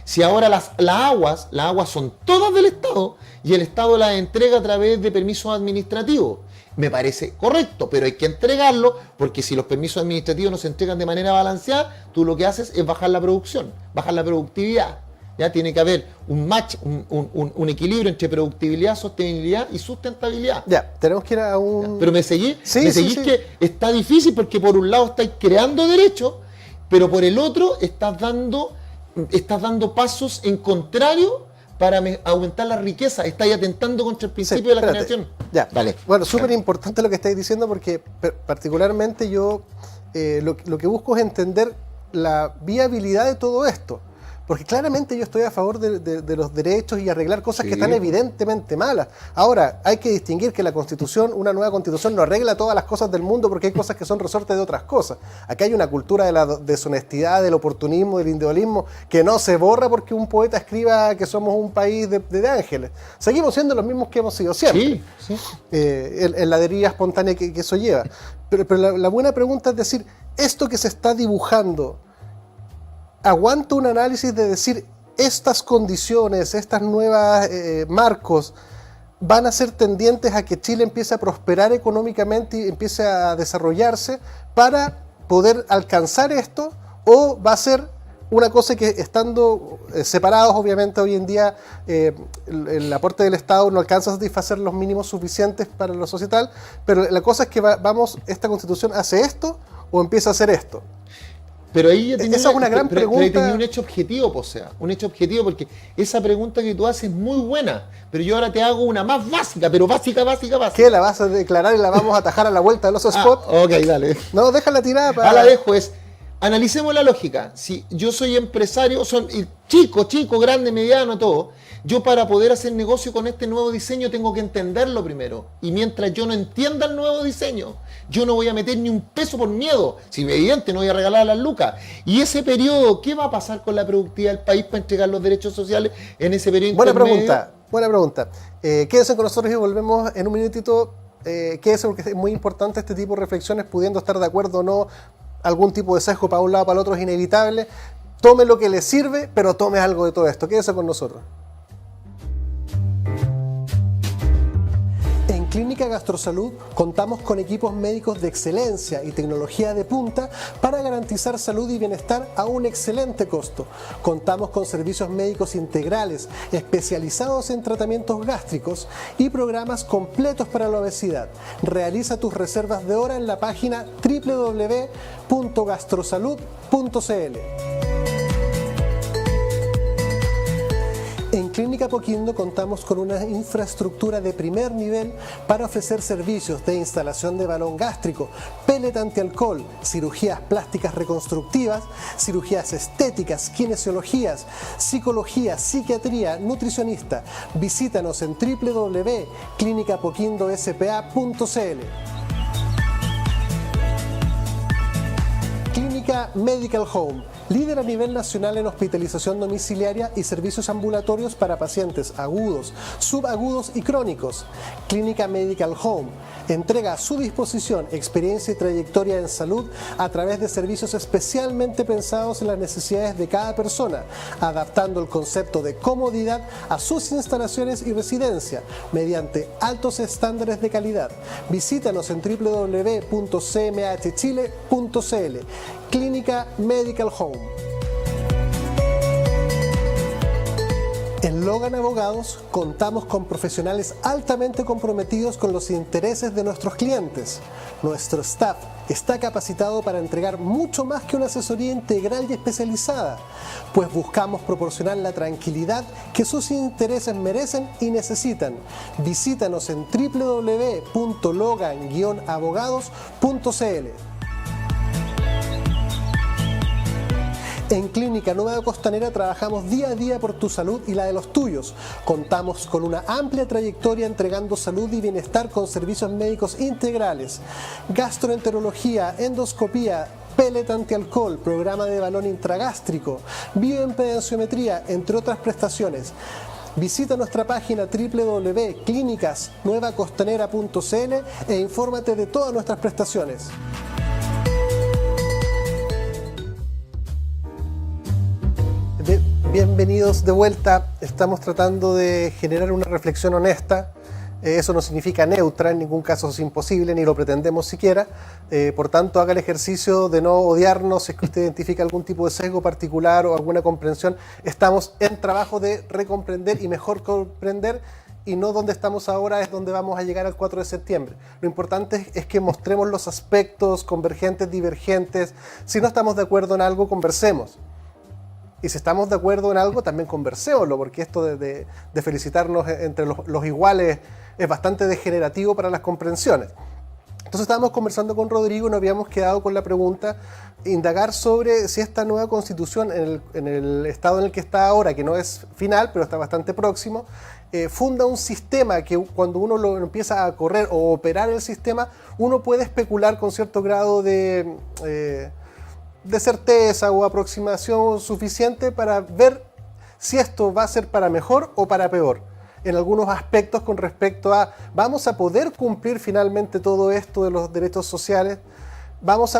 Si ahora las aguas son todas del Estado y el Estado las entrega a través de permisos administrativos, me parece correcto, pero hay que entregarlo, porque si los permisos administrativos no se entregan de manera balanceada, tú lo que haces es bajar la producción, bajar la productividad. Ya tiene que haber un match, un equilibrio entre productividad, sostenibilidad y sustentabilidad. Ya, tenemos que ir a un... Pero me seguís Sí. que está difícil, porque por un lado estáis creando derechos, pero por el otro estás dando pasos en contrario para aumentar la riqueza. Estáis atentando contra el principio de la generación. Ya, vale. Bueno, súper importante lo que estáis diciendo, porque particularmente yo lo que busco es entender la viabilidad de todo esto. Porque claramente yo estoy a favor de los derechos y arreglar cosas que están evidentemente malas. Ahora, hay que distinguir que la Constitución, una nueva Constitución, no arregla todas las cosas del mundo, porque hay cosas que son resorte de otras cosas. Aquí hay una cultura de la deshonestidad, del oportunismo, del individualismo, que no se borra porque un poeta escriba que somos un país de ángeles. Seguimos siendo los mismos que hemos sido siempre. Sí. En la deriva espontánea que eso lleva. Pero la buena pregunta es decir, esto que se está dibujando, ¿aguanta un análisis de decir estas condiciones, estas nuevas marcos van a ser tendientes a que Chile empiece a prosperar económicamente y empiece a desarrollarse para poder alcanzar esto? ¿O va a ser una cosa que, estando separados, obviamente hoy en día el aporte del Estado no alcanza a satisfacer los mínimos suficientes para lo societal, pero la cosa es que esta Constitución hace esto o empieza a hacer esto? Pero ahí ya tenía esa es una gran pregunta. Pero ahí tenía un hecho objetivo, o sea, un hecho objetivo, porque esa pregunta que tú haces es muy buena, pero yo ahora te hago una más básica, pero básica. ¿Qué? ¿La vas a declarar y la vamos a atajar a la vuelta de los spots? Ok, dale. No, déjala tirada para... La dejo, es analicemos la lógica. Si yo soy empresario, son chico, grande, mediano, todo. Yo para poder hacer negocio con este nuevo diseño tengo que entenderlo primero. Y mientras yo no entienda el nuevo diseño, yo no voy a meter ni un peso por miedo. Si evidente, no voy a regalar las lucas. Y ese periodo, ¿qué va a pasar con la productividad del país para entregar los derechos sociales en ese periodo intermedio? Buena pregunta. Quédense con nosotros y volvemos en un minutito. Quédense porque es muy importante este tipo de reflexiones, pudiendo estar de acuerdo o no. Algún tipo de sesgo para un lado o para el otro es inevitable. Tome lo que le sirve, pero tome algo de todo esto. Quédese con nosotros. En Clínica Gastrosalud contamos con equipos médicos de excelencia y tecnología de punta para garantizar salud y bienestar a un excelente costo. Contamos con servicios médicos integrales especializados en tratamientos gástricos y programas completos para la obesidad. Realiza tus reservas de hora en la página www.gastrosalud.cl. En Clínica Apoquindo contamos con una infraestructura de primer nivel para ofrecer servicios de instalación de balón gástrico, pellet antialcohol, cirugías plásticas reconstructivas, cirugías estéticas, kinesiologías, psicología, psiquiatría, nutricionista. Visítanos en www.clinicapoquindospa.cl. Clínica Medical Home, líder a nivel nacional en hospitalización domiciliaria y servicios ambulatorios para pacientes agudos, subagudos y crónicos. Clínica Medical Home entrega a su disposición experiencia y trayectoria en salud a través de servicios especialmente pensados en las necesidades de cada persona, adaptando el concepto de comodidad a sus instalaciones y residencia mediante altos estándares de calidad. Visítanos en www.cmhchile.cl. Clínica Medical Home. En Logan Abogados contamos con profesionales altamente comprometidos con los intereses de nuestros clientes. Nuestro staff está capacitado para entregar mucho más que una asesoría integral y especializada, pues buscamos proporcionar la tranquilidad que sus intereses merecen y necesitan. Visítanos en www.logan-abogados.cl. En Clínica Nueva Costanera trabajamos día a día por tu salud y la de los tuyos. Contamos con una amplia trayectoria entregando salud y bienestar con servicios médicos integrales, gastroenterología, endoscopía, pellet antialcohol, programa de balón intragástrico, bioimpedenciometría, entre otras prestaciones. Visita nuestra página www.clinicasnuevacostanera.cl e infórmate de todas nuestras prestaciones. Bienvenidos de vuelta. Estamos tratando de generar una reflexión honesta. Eso no significa neutra, en ningún caso es imposible, ni lo pretendemos siquiera. Por tanto, haga el ejercicio de no odiarnos. Si es que usted identifica algún tipo de sesgo particular o alguna comprensión, estamos en trabajo de recomprender y mejor comprender, y no donde estamos ahora es donde vamos a llegar al 4 de septiembre. Lo importante es que mostremos los aspectos convergentes, divergentes. Si no estamos de acuerdo en algo, conversemos. Y si estamos de acuerdo en algo, también conversémoslo, porque esto de felicitarnos entre los iguales es bastante degenerativo para las comprensiones. Entonces estábamos conversando con Rodrigo y nos habíamos quedado con la pregunta, indagar sobre si esta nueva constitución, en el estado en el que está ahora, que no es final, pero está bastante próximo, funda un sistema que cuando uno lo empieza a correr o operar el sistema, uno puede especular con cierto grado de certeza o aproximación suficiente para ver si esto va a ser para mejor o para peor. En algunos aspectos con respecto a, ¿vamos a poder cumplir finalmente todo esto de los derechos sociales?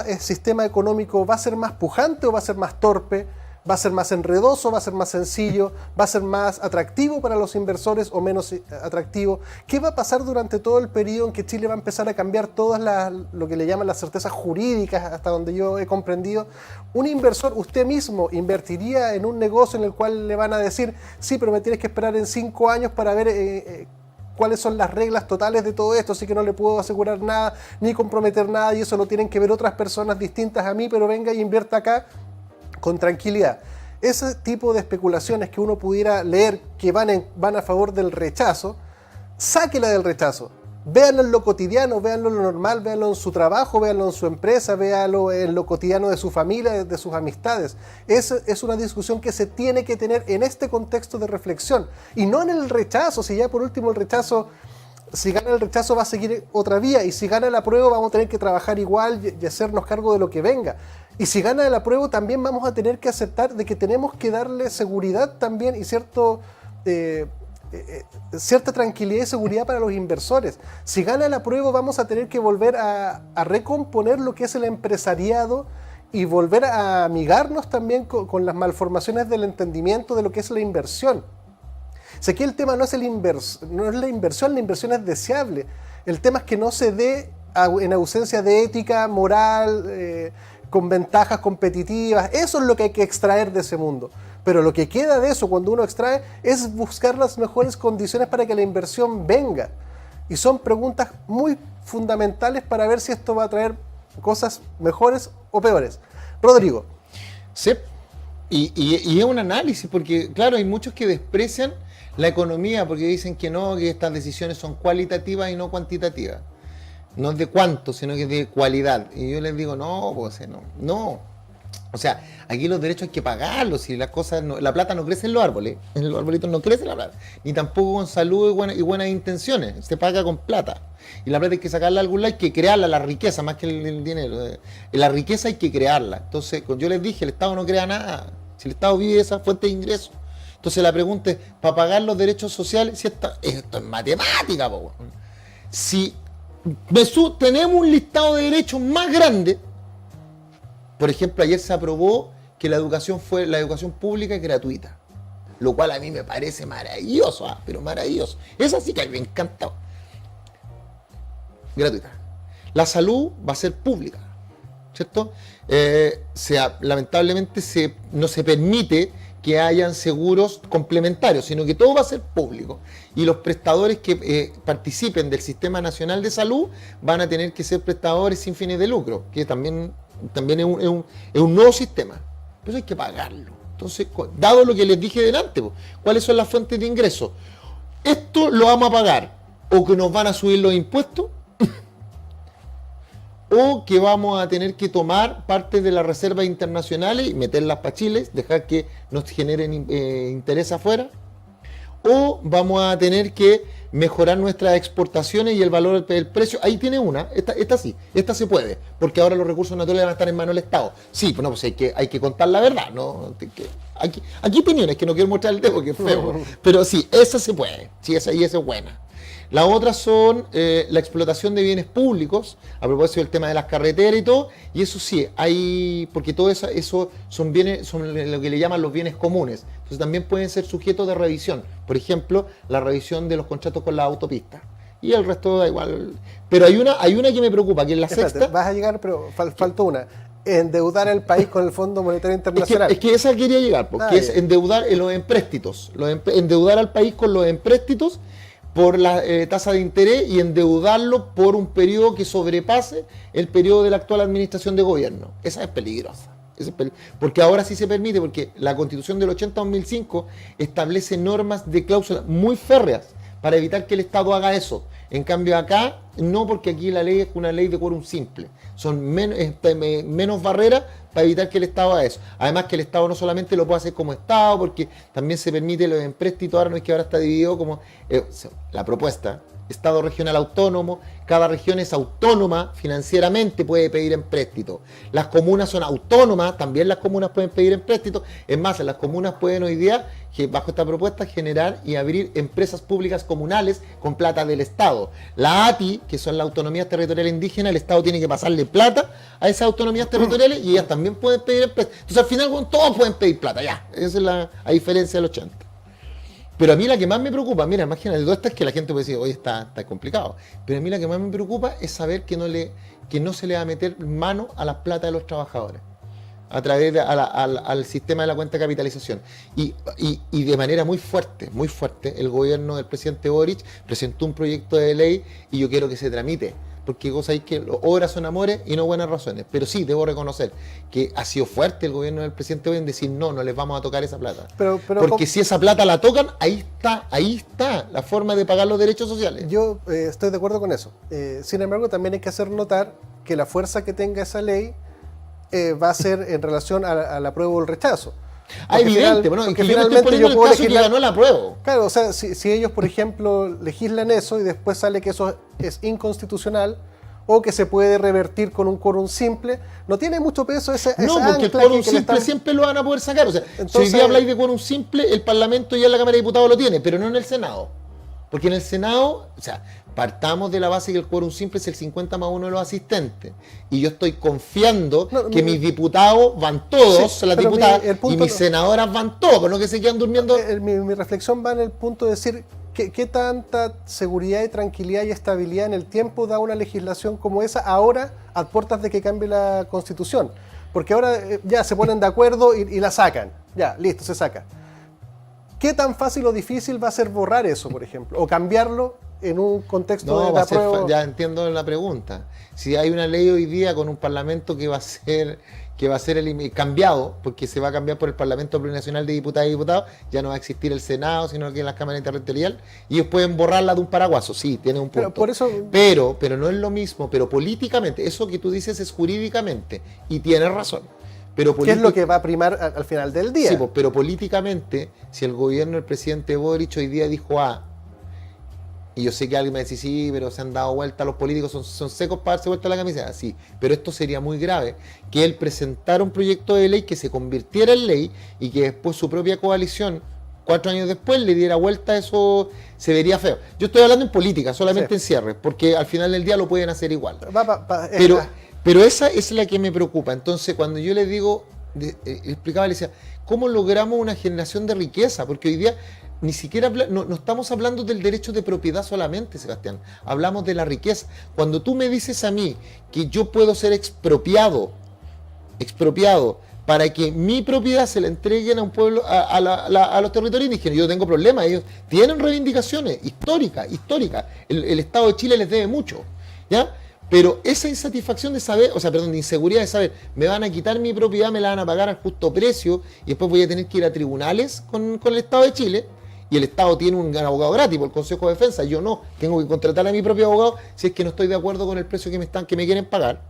¿El sistema económico va a ser más pujante o va a ser más torpe? ¿Va a ser más enredoso? ¿Va a ser más sencillo? ¿Va a ser más atractivo para los inversores o menos atractivo? ¿Qué va a pasar durante todo el periodo en que Chile va a empezar a cambiar todas lo que le llaman las certezas jurídicas, hasta donde yo he comprendido? Un inversor, usted mismo, invertiría en un negocio en el cual le van a decir, sí, pero me tienes que esperar en 5 años para ver cuáles son las reglas totales de todo esto, así que no le puedo asegurar nada, ni comprometer nada, y eso lo tienen que ver otras personas distintas a mí, pero venga y invierta acá con tranquilidad. Ese tipo de especulaciones que uno pudiera leer que van a favor del rechazo, sáquela del rechazo. Véanlo en lo cotidiano, véanlo en lo normal, véanlo en su trabajo, véanlo en su empresa, véanlo en lo cotidiano de su familia, de sus amistades. Es una discusión que se tiene que tener en este contexto de reflexión y no en el rechazo. Si ya por último el rechazo, si gana el rechazo va a seguir otra vía, y si gana el apruebo vamos a tener que trabajar igual y hacernos cargo de lo que venga. Y si gana el apruebo también vamos a tener que aceptar de que tenemos que darle seguridad también y cierta tranquilidad y seguridad para los inversores. Si gana el apruebo vamos a tener que volver a recomponer lo que es el empresariado y volver a amigarnos también con las malformaciones del entendimiento de lo que es la inversión. Si aquí el tema no es la inversión es deseable. El tema es que no se dé en ausencia de ética, moral, con ventajas competitivas. Eso es lo que hay que extraer de ese mundo. Pero lo que queda de eso cuando uno extrae es buscar las mejores condiciones para que la inversión venga. Y son preguntas muy fundamentales para ver si esto va a traer cosas mejores o peores. Rodrigo. Sí, y es un análisis, porque claro, hay muchos que desprecian la economía porque dicen que no, que estas decisiones son cualitativas y no cuantitativas. No es de cuánto, sino que es de cualidad. Y yo les digo, no, pues no. O sea, aquí los derechos hay que pagarlos, y las cosas la plata no crece en los árboles, en los arbolitos no crece la plata, ni tampoco con salud y buenas intenciones, se paga con plata. Y la plata hay que sacarla a algún lado, hay que crearla, la riqueza, más que el dinero. La riqueza hay que crearla. Entonces, yo les dije, el Estado no crea nada, si el Estado vive esa fuente de ingresos. Entonces la pregunta es, para pagar los derechos sociales, si esto es matemática, si tenemos un listado de derechos más grande. Por ejemplo, ayer se aprobó que la educación pública es gratuita, lo cual a mí me parece maravilloso, pero maravilloso. Esa sí que me encanta. Gratuita. La salud va a ser pública, ¿cierto? Lamentablemente no se permite que hayan seguros complementarios, sino que todo va a ser público. Y los prestadores que participen del Sistema Nacional de Salud van a tener que ser prestadores sin fines de lucro, que también es un nuevo sistema. Pero eso hay que pagarlo. Entonces, dado lo que les dije delante, ¿cuáles son las fuentes de ingresos? Esto lo vamos a pagar, o que nos van a subir los impuestos, o que vamos a tener que tomar parte de las reservas internacionales y meterlas para Chile, dejar que nos generen interés afuera, o vamos a tener que mejorar nuestras exportaciones y el valor del precio. Ahí tiene una, esta sí, esta se puede, porque ahora los recursos naturales van a estar en manos del Estado. Sí, pues hay que contar la verdad, ¿no? Aquí opiniones que no quiero mostrar el dedo porque es feo, pero sí, esa se puede, sí, esa es buena. Las otras son la explotación de bienes públicos, a propósito del tema de las carreteras y todo, y eso sí, porque todo eso son bienes, son lo que le llaman los bienes comunes, entonces también pueden ser sujetos de revisión, por ejemplo, la revisión de los contratos con las autopistas, y el resto da igual. Pero hay una que me preocupa, que es la sexta. Vas a llegar, pero faltó una. Endeudar al país con el Fondo Monetario Internacional. Es que esa quería llegar, porque es endeudar en los empréstitos, endeudar al país con los empréstitos por la tasa de interés y endeudarlo por un periodo que sobrepase el periodo de la actual administración de gobierno. Esa es peligrosa. Porque ahora sí se permite, porque la Constitución del 80-2005 establece normas de cláusulas muy férreas para evitar que el Estado haga eso. En cambio acá, no, porque aquí la ley es una ley de quórum simple. Son menos barreras para evitar que el Estado haga eso. Además que el Estado no solamente lo puede hacer como Estado, porque también se permite los empréstitos. Ahora no es que ahora está dividido como la propuesta. Estado regional autónomo, cada región es autónoma financieramente, puede pedir empréstito. Las comunas son autónomas, también las comunas pueden pedir empréstito. Es más, las comunas pueden hoy día, bajo esta propuesta, generar y abrir empresas públicas comunales con plata del Estado. La ATI, que son las autonomías territoriales indígenas, el Estado tiene que pasarle plata a esas autonomías territoriales y ellas también pueden pedir empréstito. Entonces al final todos pueden pedir plata, ya. Esa es la diferencia del 80. Pero a mí la que más me preocupa, mira, imagínate, todo esto es que la gente puede decir, oye, está complicado. Pero a mí la que más me preocupa es saber que no se le va a meter mano a las plata de los trabajadores a través al sistema de la cuenta de capitalización. Y de manera muy fuerte, el gobierno del presidente Boric presentó un proyecto de ley y yo quiero que se tramite. porque vos sabéis que obras son amores y no buenas razones. Pero sí, debo reconocer que ha sido fuerte el gobierno del presidente hoy en decir no les vamos a tocar esa plata. Porque si esa plata la tocan, ahí está la forma de pagar los derechos sociales. Yo estoy de acuerdo con eso. Sin embargo, también hay que hacer notar que la fuerza que tenga esa ley va a ser en relación a la apruebo o el rechazo. Evidente, bueno, porque finalmente yo puedo legislar, que ganó la apruebo. Claro, o sea, si ellos, por ejemplo, legislan eso y después sale que eso es inconstitucional o que se puede revertir con un quórum simple, no tiene mucho peso esa no, porque el quórum simple siempre lo van a poder sacar. O sea, entonces, si hoy día habláis de quórum simple, el Parlamento ya en la Cámara de Diputados lo tiene, pero no en el Senado. Porque en el Senado, o sea, partamos de la base que el quórum simple es el 50+1 de los asistentes. Y yo estoy confiando que mis diputados van todos, sí, las diputadas, y mis senadoras van todos, no que se quedan durmiendo. Mi reflexión va en el punto de decir ¿qué tanta seguridad y tranquilidad y estabilidad en el tiempo da una legislación como esa ahora a puertas de que cambie la Constitución? Porque ahora ya se ponen de acuerdo y la sacan. Ya, listo, se saca. ¿Qué tan fácil o difícil va a ser borrar eso, por ejemplo? O cambiarlo en un contexto de apruebo. Ya entiendo la pregunta. Si hay una ley hoy día con un parlamento que va a ser cambiado, porque se va a cambiar por el Parlamento Plurinacional de Diputadas y Diputados, ya no va a existir el Senado, sino que en las cámaras interterritoriales, y ellos pueden borrarla de un paraguaso, sí, tiene un punto. Pero no es lo mismo, pero políticamente, eso que tú dices es jurídicamente, y tienes razón. Pero ¿qué es lo que va a primar al final del día? Sí, pero políticamente, si el gobierno del presidente Boric hoy día dijo A, y yo sé que alguien me dice, sí, pero se han dado vuelta, los políticos son secos para darse vuelta a la camiseta. Sí, pero esto sería muy grave, que él presentara un proyecto de ley que se convirtiera en ley y que después su propia coalición, 4 años después, le diera vuelta, eso se vería feo. Yo estoy hablando en política, solamente en cierre, porque al final del día lo pueden hacer igual. Pero esa es la que me preocupa. Entonces, cuando yo les digo, explicaba, le decía, ¿cómo logramos una generación de riqueza? Porque hoy día ni siquiera no estamos hablando del derecho de propiedad solamente, Sebastián. Hablamos de la riqueza. Cuando tú me dices a mí que yo puedo ser expropiado para que mi propiedad se la entreguen a un pueblo, a los territorios indígenas, yo tengo problemas. Ellos tienen reivindicaciones históricas. El Estado de Chile les debe mucho, ¿ya? Pero esa insatisfacción de saber, de inseguridad de saber, me van a quitar mi propiedad, me la van a pagar al justo precio y después voy a tener que ir a tribunales con el Estado de Chile y el Estado tiene un abogado gratis por el Consejo de Defensa, yo no, tengo que contratar a mi propio abogado si es que no estoy de acuerdo con el precio que me quieren pagar.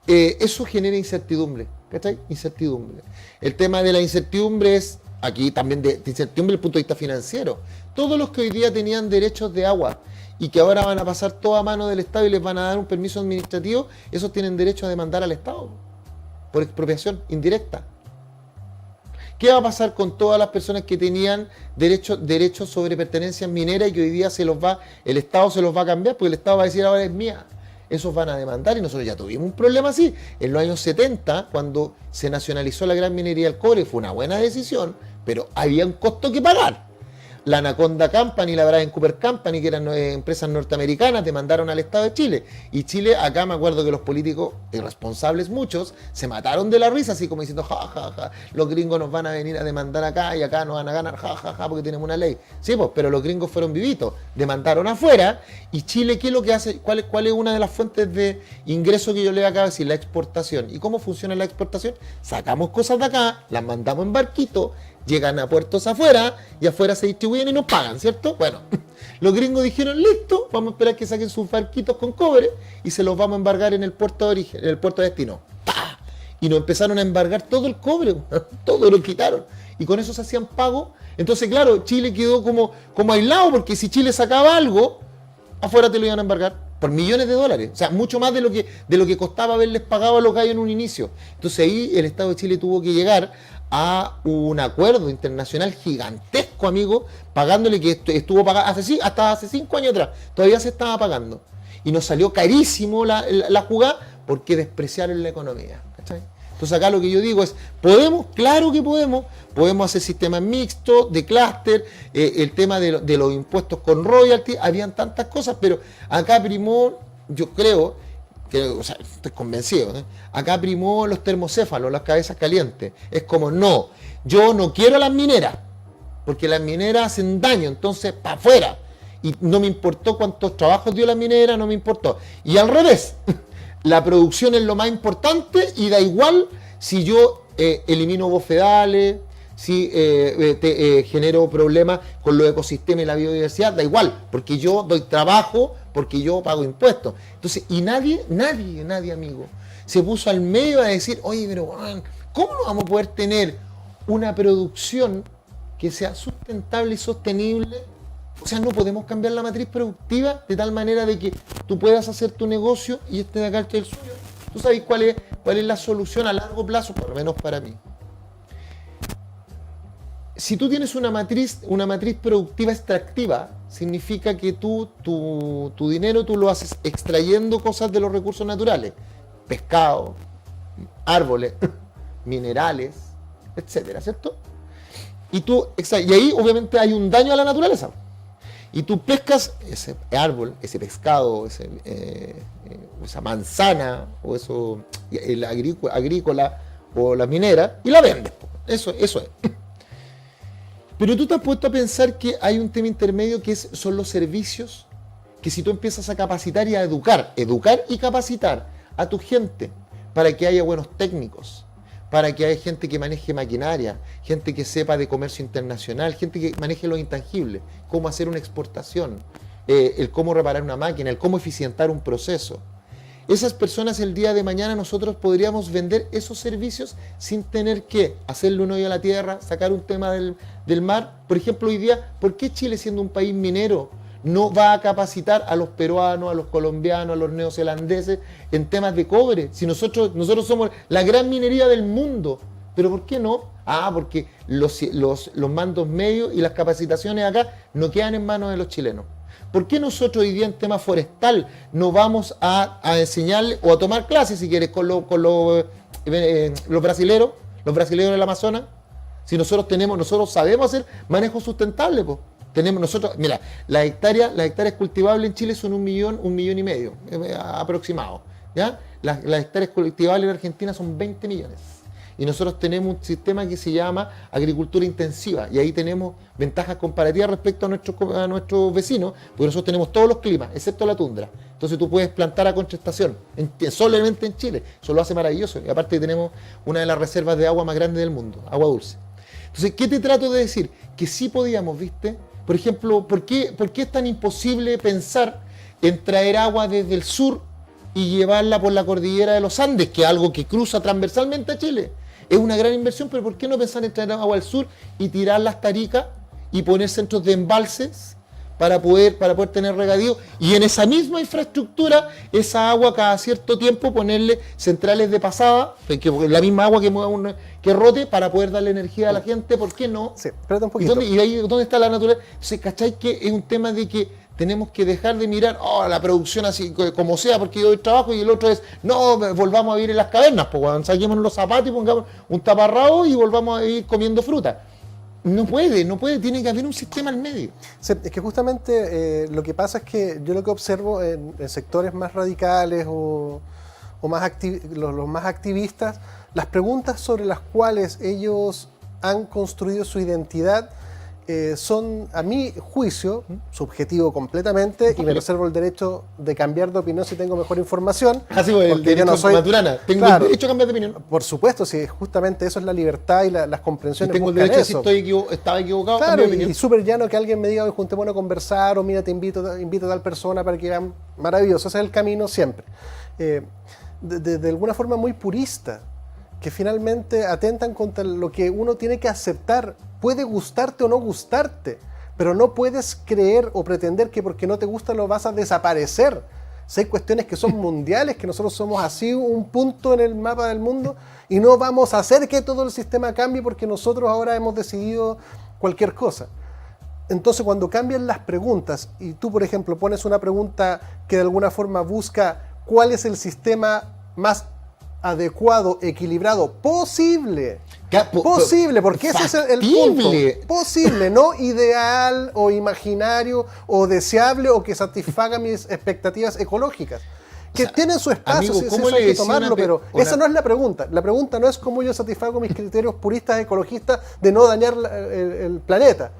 Eso genera incertidumbre, ¿cachai? Incertidumbre. El tema de la incertidumbre es, aquí también de incertidumbre desde el punto de vista financiero. Todos los que hoy día tenían derechos de agua y que ahora van a pasar todo a mano del Estado y les van a dar un permiso administrativo, esos tienen derecho a demandar al Estado por expropiación indirecta. ¿Qué va a pasar con todas las personas que tenían derechos sobre pertenencias mineras y que hoy día el Estado se los va a cambiar porque el Estado va a decir ahora es mía? Esos van a demandar y nosotros ya tuvimos un problema así. En los años 70, cuando se nacionalizó la gran minería del cobre, fue una buena decisión, pero había un costo que pagar. La Anaconda Company, la Brian Cooper Company, que eran empresas norteamericanas, demandaron al Estado de Chile. Y Chile, acá me acuerdo que los políticos irresponsables, muchos, se mataron de la risa, así como diciendo, ja, ja, ja, los gringos nos van a venir a demandar acá y acá nos van a ganar, ja, ja, ja, porque tenemos una ley. Sí, pues, pero los gringos fueron vivitos, demandaron afuera. Y Chile, ¿qué es lo que hace? ¿Cuál es una de las fuentes de ingreso que yo le acabo de decir? La exportación. ¿Y cómo funciona la exportación? Sacamos cosas de acá, las mandamos en barquito, llegan a puertos afuera y afuera se distribuyen y nos pagan, ¿cierto? Bueno, los gringos dijeron, listo, vamos a esperar que saquen sus barquitos con cobre y se los vamos a embargar en el puerto de origen, en el puerto de destino. ¡Pah! Y nos empezaron a embargar todo el cobre, todo lo quitaron. Y con eso se hacían pagos. Entonces, claro, Chile quedó como aislado, porque si Chile sacaba algo, afuera te lo iban a embargar por millones de dólares. O sea, mucho más de lo que costaba haberles pagado a los gallos en un inicio. Entonces ahí el Estado de Chile tuvo que llegar a un acuerdo internacional gigantesco, amigo, pagándole que estuvo pagado hasta hace 5 años atrás, todavía se estaba pagando. Y nos salió carísimo la jugada porque despreciaron la economía, ¿cachai? Entonces acá lo que yo digo es, claro que podemos hacer sistemas mixtos, de clúster, el tema de los impuestos con royalty, habían tantas cosas, pero acá primó, yo creo, estoy convencido, acá primó los termocéfalos, las cabezas calientes. Es como, no, yo no quiero las mineras, porque las mineras hacen daño, entonces para afuera. y no me importó cuántos trabajos dio la minera, no me importó. Y al revés, la producción es lo más importante y da igual si yo elimino bofedales, si genero problemas con los ecosistemas y la biodiversidad, da igual, porque yo doy trabajo, porque yo pago impuestos. Entonces, y nadie, amigo, se puso al medio a decir, oye, pero ¿cómo no vamos a poder tener una producción que sea sustentable y sostenible? O sea, no podemos cambiar la matriz productiva de tal manera de que tú puedas hacer tu negocio y este de acá esté el suyo. ¿Tú sabes cuál es la solución a largo plazo? Por lo menos para mí. Si tú tienes una matriz productiva extractiva, significa que tu dinero tú lo haces extrayendo cosas de los recursos naturales, pescado, árboles, minerales, etcétera, ¿cierto? Y ahí obviamente hay un daño a la naturaleza. Y tú pescas ese árbol, ese pescado, esa manzana, o eso, el agrícola o la minera, y la vendes. Eso es. Pero tú te has puesto a pensar que hay un tema intermedio que son los servicios, que si tú empiezas a capacitar y a educar y capacitar a tu gente para que haya buenos técnicos, para que haya gente que maneje maquinaria, gente que sepa de comercio internacional, gente que maneje lo intangible, cómo hacer una exportación, el cómo reparar una máquina, el cómo eficientar un proceso. Esas personas el día de mañana nosotros podríamos vender esos servicios sin tener que hacerle un hoyo a la tierra, sacar un tema del mar. Por ejemplo, hoy día, ¿por qué Chile, siendo un país minero, no va a capacitar a los peruanos, a los colombianos, a los neozelandeses en temas de cobre? Si nosotros somos la gran minería del mundo. ¿Pero por qué no? Porque los mandos medios y las capacitaciones acá no quedan en manos de los chilenos. ¿Por qué nosotros hoy día en tema forestal no vamos a enseñarle o a tomar clases, si quieres, con los brasileros del Amazonas? Si nosotros sabemos hacer manejo sustentable, pues. Mira, las hectáreas cultivables en Chile son 1 millón y medio, aproximado, ¿ya? Las hectáreas cultivables en Argentina son 20 millones. Y nosotros tenemos un sistema que se llama agricultura intensiva, y ahí tenemos ventajas comparativas respecto a nuestros vecinos, porque nosotros tenemos todos los climas, excepto la tundra. Entonces tú puedes plantar a contraestación, solamente en Chile. Eso lo hace maravilloso. Y aparte tenemos una de las reservas de agua más grandes del mundo, agua dulce. Entonces, ¿qué te trato de decir? Que sí podíamos, ¿viste? Por ejemplo, ¿por qué es tan imposible pensar en traer agua desde el sur y llevarla por la cordillera de los Andes, que es algo que cruza transversalmente a Chile? Es una gran inversión, pero ¿por qué no pensar en traer agua al sur y tirar las taricas y poner centros de embalses para poder tener regadío? Y en esa misma infraestructura, esa agua cada cierto tiempo ponerle centrales de pasada, la misma agua que rote para poder darle energía a la gente. ¿Por qué no? Sí, espérate un poquito. ¿Y ahí dónde está la naturaleza? Entonces, ¿cachai? Que es un tema de que tenemos que dejar de mirar la producción así como sea, porque yo doy trabajo, y el otro es, no, volvamos a vivir en las cavernas, pues saquémonos los zapatos y pongamos un taparrabo y volvamos a ir comiendo fruta. No puede, tiene que haber un sistema al medio. Sí, es que justamente lo que pasa es que yo lo que observo en sectores más radicales o los más activistas, las preguntas sobre las cuales ellos han construido su identidad son, a mi juicio, subjetivo completamente, y me reservo el derecho de cambiar de opinión si tengo mejor información. Así es, el derecho no soy Maturana. Tengo el derecho a cambiar de opinión. Por supuesto, si justamente eso es la libertad y las comprensiones. Y tengo el derecho, si estaba equivocado, claro, y súper llano que alguien me diga, juntémonos a conversar, o mira, te invito a tal persona para que vean. Maravilloso, ese es el camino siempre. De alguna forma muy purista, que finalmente atentan contra lo que uno tiene que aceptar. Puede gustarte o no gustarte, pero no puedes creer o pretender que porque no te gusta lo vas a desaparecer. Si hay cuestiones que son mundiales, que nosotros somos así un punto en el mapa del mundo y no vamos a hacer que todo el sistema cambie porque nosotros ahora hemos decidido cualquier cosa. Entonces, cuando cambian las preguntas y tú, por ejemplo, pones una pregunta que de alguna forma busca cuál es el sistema más adecuado, equilibrado, posible, porque ese es el punto. Posible, no ideal o imaginario o deseable o que satisfaga mis expectativas ecológicas. Que tienen su espacio, amigo, eso hay que tomarlo, pero esa no es la pregunta. La pregunta no es cómo yo satisfago mis criterios puristas ecologistas de no dañar el planeta.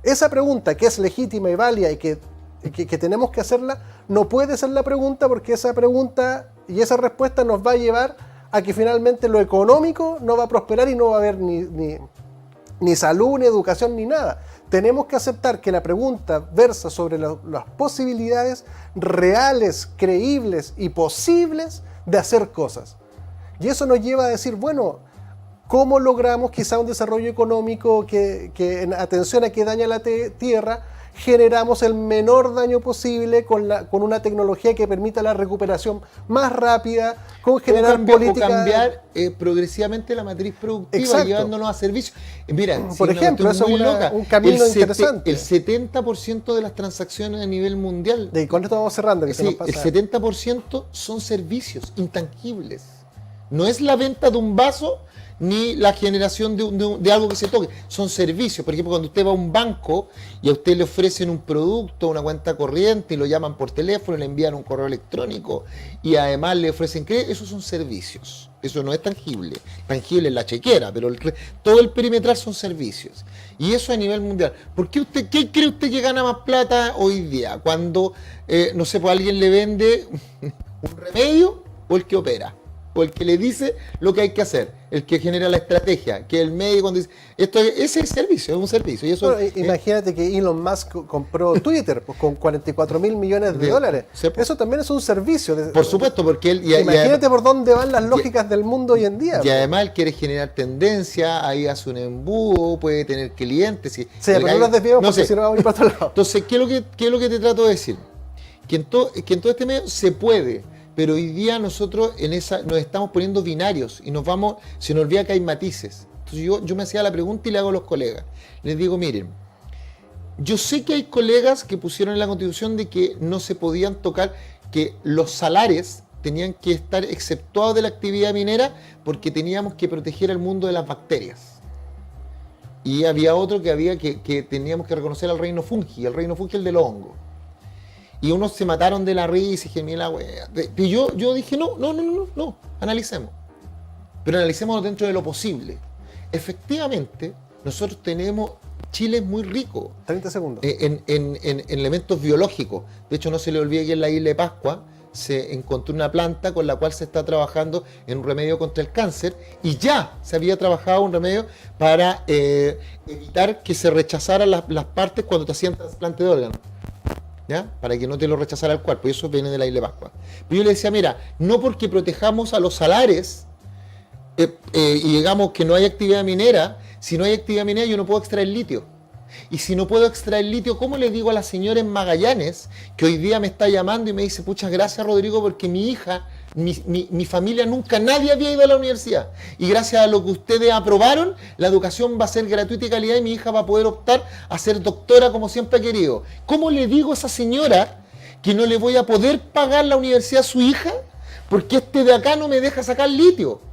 Esa pregunta, que es legítima y válida y que que tenemos que hacerla, no puede ser la pregunta, porque esa pregunta y esa respuesta nos va a llevar a que finalmente lo económico no va a prosperar y no va a haber ni salud, ni educación, ni nada. Tenemos que aceptar que la pregunta versa sobre las posibilidades reales, creíbles y posibles de hacer cosas. Y eso nos lleva a decir, bueno, ¿cómo logramos quizá un desarrollo económico que en atención a que daña la tierra, generamos el menor daño posible con una tecnología que permita la recuperación más rápida, con generar políticas... O cambiar progresivamente la matriz productiva, Exacto, llevándonos a servicios. Mira, por ejemplo, eso es un camino interesante. El 70% de las transacciones a nivel mundial... Y con esto vamos cerrando. Que sí, se nos pasa. El 70% son servicios intangibles. No es la venta de un vaso ni la generación de algo que se toque, son servicios. Por ejemplo, cuando usted va a un banco y a usted le ofrecen un producto, una cuenta corriente y lo llaman por teléfono, le envían un correo electrónico y además le ofrecen crédito, esos son servicios. Eso no es tangible. Tangible es la chequera, pero todo el perimetral son servicios. Y eso a nivel mundial. ¿Qué cree usted que gana más plata hoy día? Cuando, no sé, pues alguien le vende un remedio o el que opera. O el que le dice lo que hay que hacer, el que genera la estrategia, que el médico cuando dice, ese es servicio, es un servicio. Y eso, bueno, imagínate que Elon Musk compró Twitter pues, con 44.000 millones de dólares. Sí, pues. Eso también es un servicio. Por supuesto, porque él... Imagínate por dónde van las lógicas del mundo hoy en día. Y además él quiere generar tendencia, ahí hace un embudo, puede tener clientes. Sí, pero no nos desviamos porque si no vamos a ir para otro lado. Entonces, ¿qué es lo que te trato de decir? Que en todo este medio se puede... Pero hoy día nosotros nos estamos poniendo binarios y se nos olvida que hay matices. Entonces yo me hacía la pregunta y le hago a los colegas. Les digo, miren, yo sé que hay colegas que pusieron en la Constitución de que no se podían tocar, que los salares tenían que estar exceptuados de la actividad minera porque teníamos que proteger al mundo de las bacterias. Y había otro que teníamos que reconocer al reino fungi, el de los hongos. Y unos se mataron de la risa y dije, mira la wea. Y yo dije, no, analicemos. Pero analicémoslo dentro de lo posible. Efectivamente, nosotros tenemos, Chile es muy rico. 30 segundos. En elementos biológicos. De hecho, no se le olvide que en la isla de Pascua se encontró una planta con la cual se está trabajando en un remedio contra el cáncer y ya se había trabajado un remedio para evitar que se rechazaran las partes cuando te hacían trasplante de órganos. ¿Ya? Para que no te lo rechazara el cuerpo, y eso viene de la isla de Pascua. Pero yo le decía, mira, no porque protejamos a los salares y digamos que no hay actividad minera, si no hay actividad minera yo no puedo extraer litio. Y si no puedo extraer litio, ¿cómo le digo a la señora en Magallanes, que hoy día me está llamando y me dice, puchas gracias Rodrigo, porque mi hija, mi familia nunca, nadie había ido a la universidad. Y gracias a lo que ustedes aprobaron, la educación va a ser gratuita y calidad y mi hija va a poder optar a ser doctora como siempre ha querido. ¿Cómo le digo a esa señora que no le voy a poder pagar la universidad a su hija porque de acá no me deja sacar litio?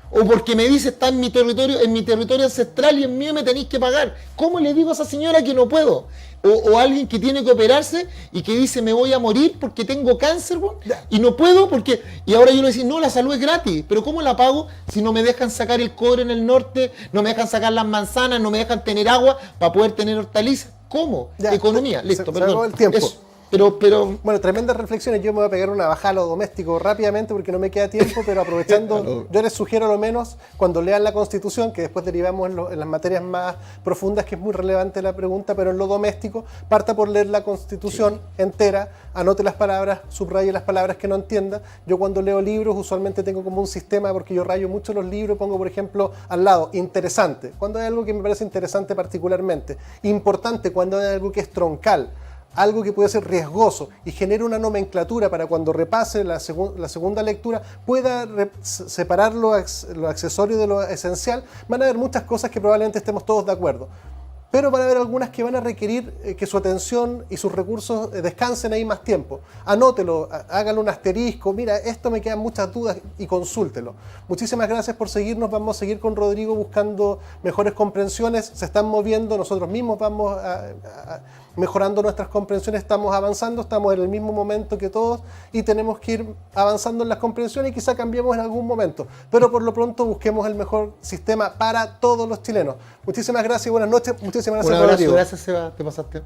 O porque me dice, está en mi territorio ancestral y en mío me tenéis que pagar. ¿Cómo le digo a esa señora que no puedo? O alguien que tiene que operarse y que dice, me voy a morir porque tengo cáncer, y no puedo porque... Y ahora yo le digo, no, la salud es gratis, pero ¿cómo la pago si no me dejan sacar el cobre en el norte, no me dejan sacar las manzanas, no me dejan tener agua para poder tener hortalizas? ¿Cómo? Ya, economía, listo, se perdón. acabó el tiempo. Eso. Pero... Bueno, tremendas reflexiones. Yo me voy a pegar una bajada a lo doméstico rápidamente porque no me queda tiempo, pero aprovechando, yo les sugiero a lo menos cuando lean la Constitución, que después derivamos en las materias más profundas, que es muy relevante la pregunta, pero en lo doméstico, parta por leer la Constitución entera, anote las palabras, subraye las palabras que no entienda. Yo cuando leo libros usualmente tengo como un sistema, porque yo rayo mucho los libros, pongo por ejemplo al lado, interesante, cuando hay algo que me parece interesante particularmente, importante cuando hay algo que es troncal, algo que puede ser riesgoso y genera una nomenclatura para cuando repase la segunda lectura pueda separar lo accesorio de lo esencial. Van a haber muchas cosas que probablemente estemos todos de acuerdo, pero van a haber algunas que van a requerir que su atención y sus recursos descansen ahí más tiempo. Anótelo, hágale un asterisco, mira, esto me quedan muchas dudas y consúltelo. Muchísimas gracias por seguirnos, vamos a seguir con Rodrigo buscando mejores comprensiones, se están moviendo, nosotros mismos vamos mejorando nuestras comprensiones, estamos avanzando, estamos en el mismo momento que todos y tenemos que ir avanzando en las comprensiones y quizá cambiemos en algún momento, pero por lo pronto busquemos el mejor sistema para todos los chilenos. Muchísimas gracias y buenas noches. Muchísimas gracias, un abrazo, Rodrigo. gracias Seba, te pasaste.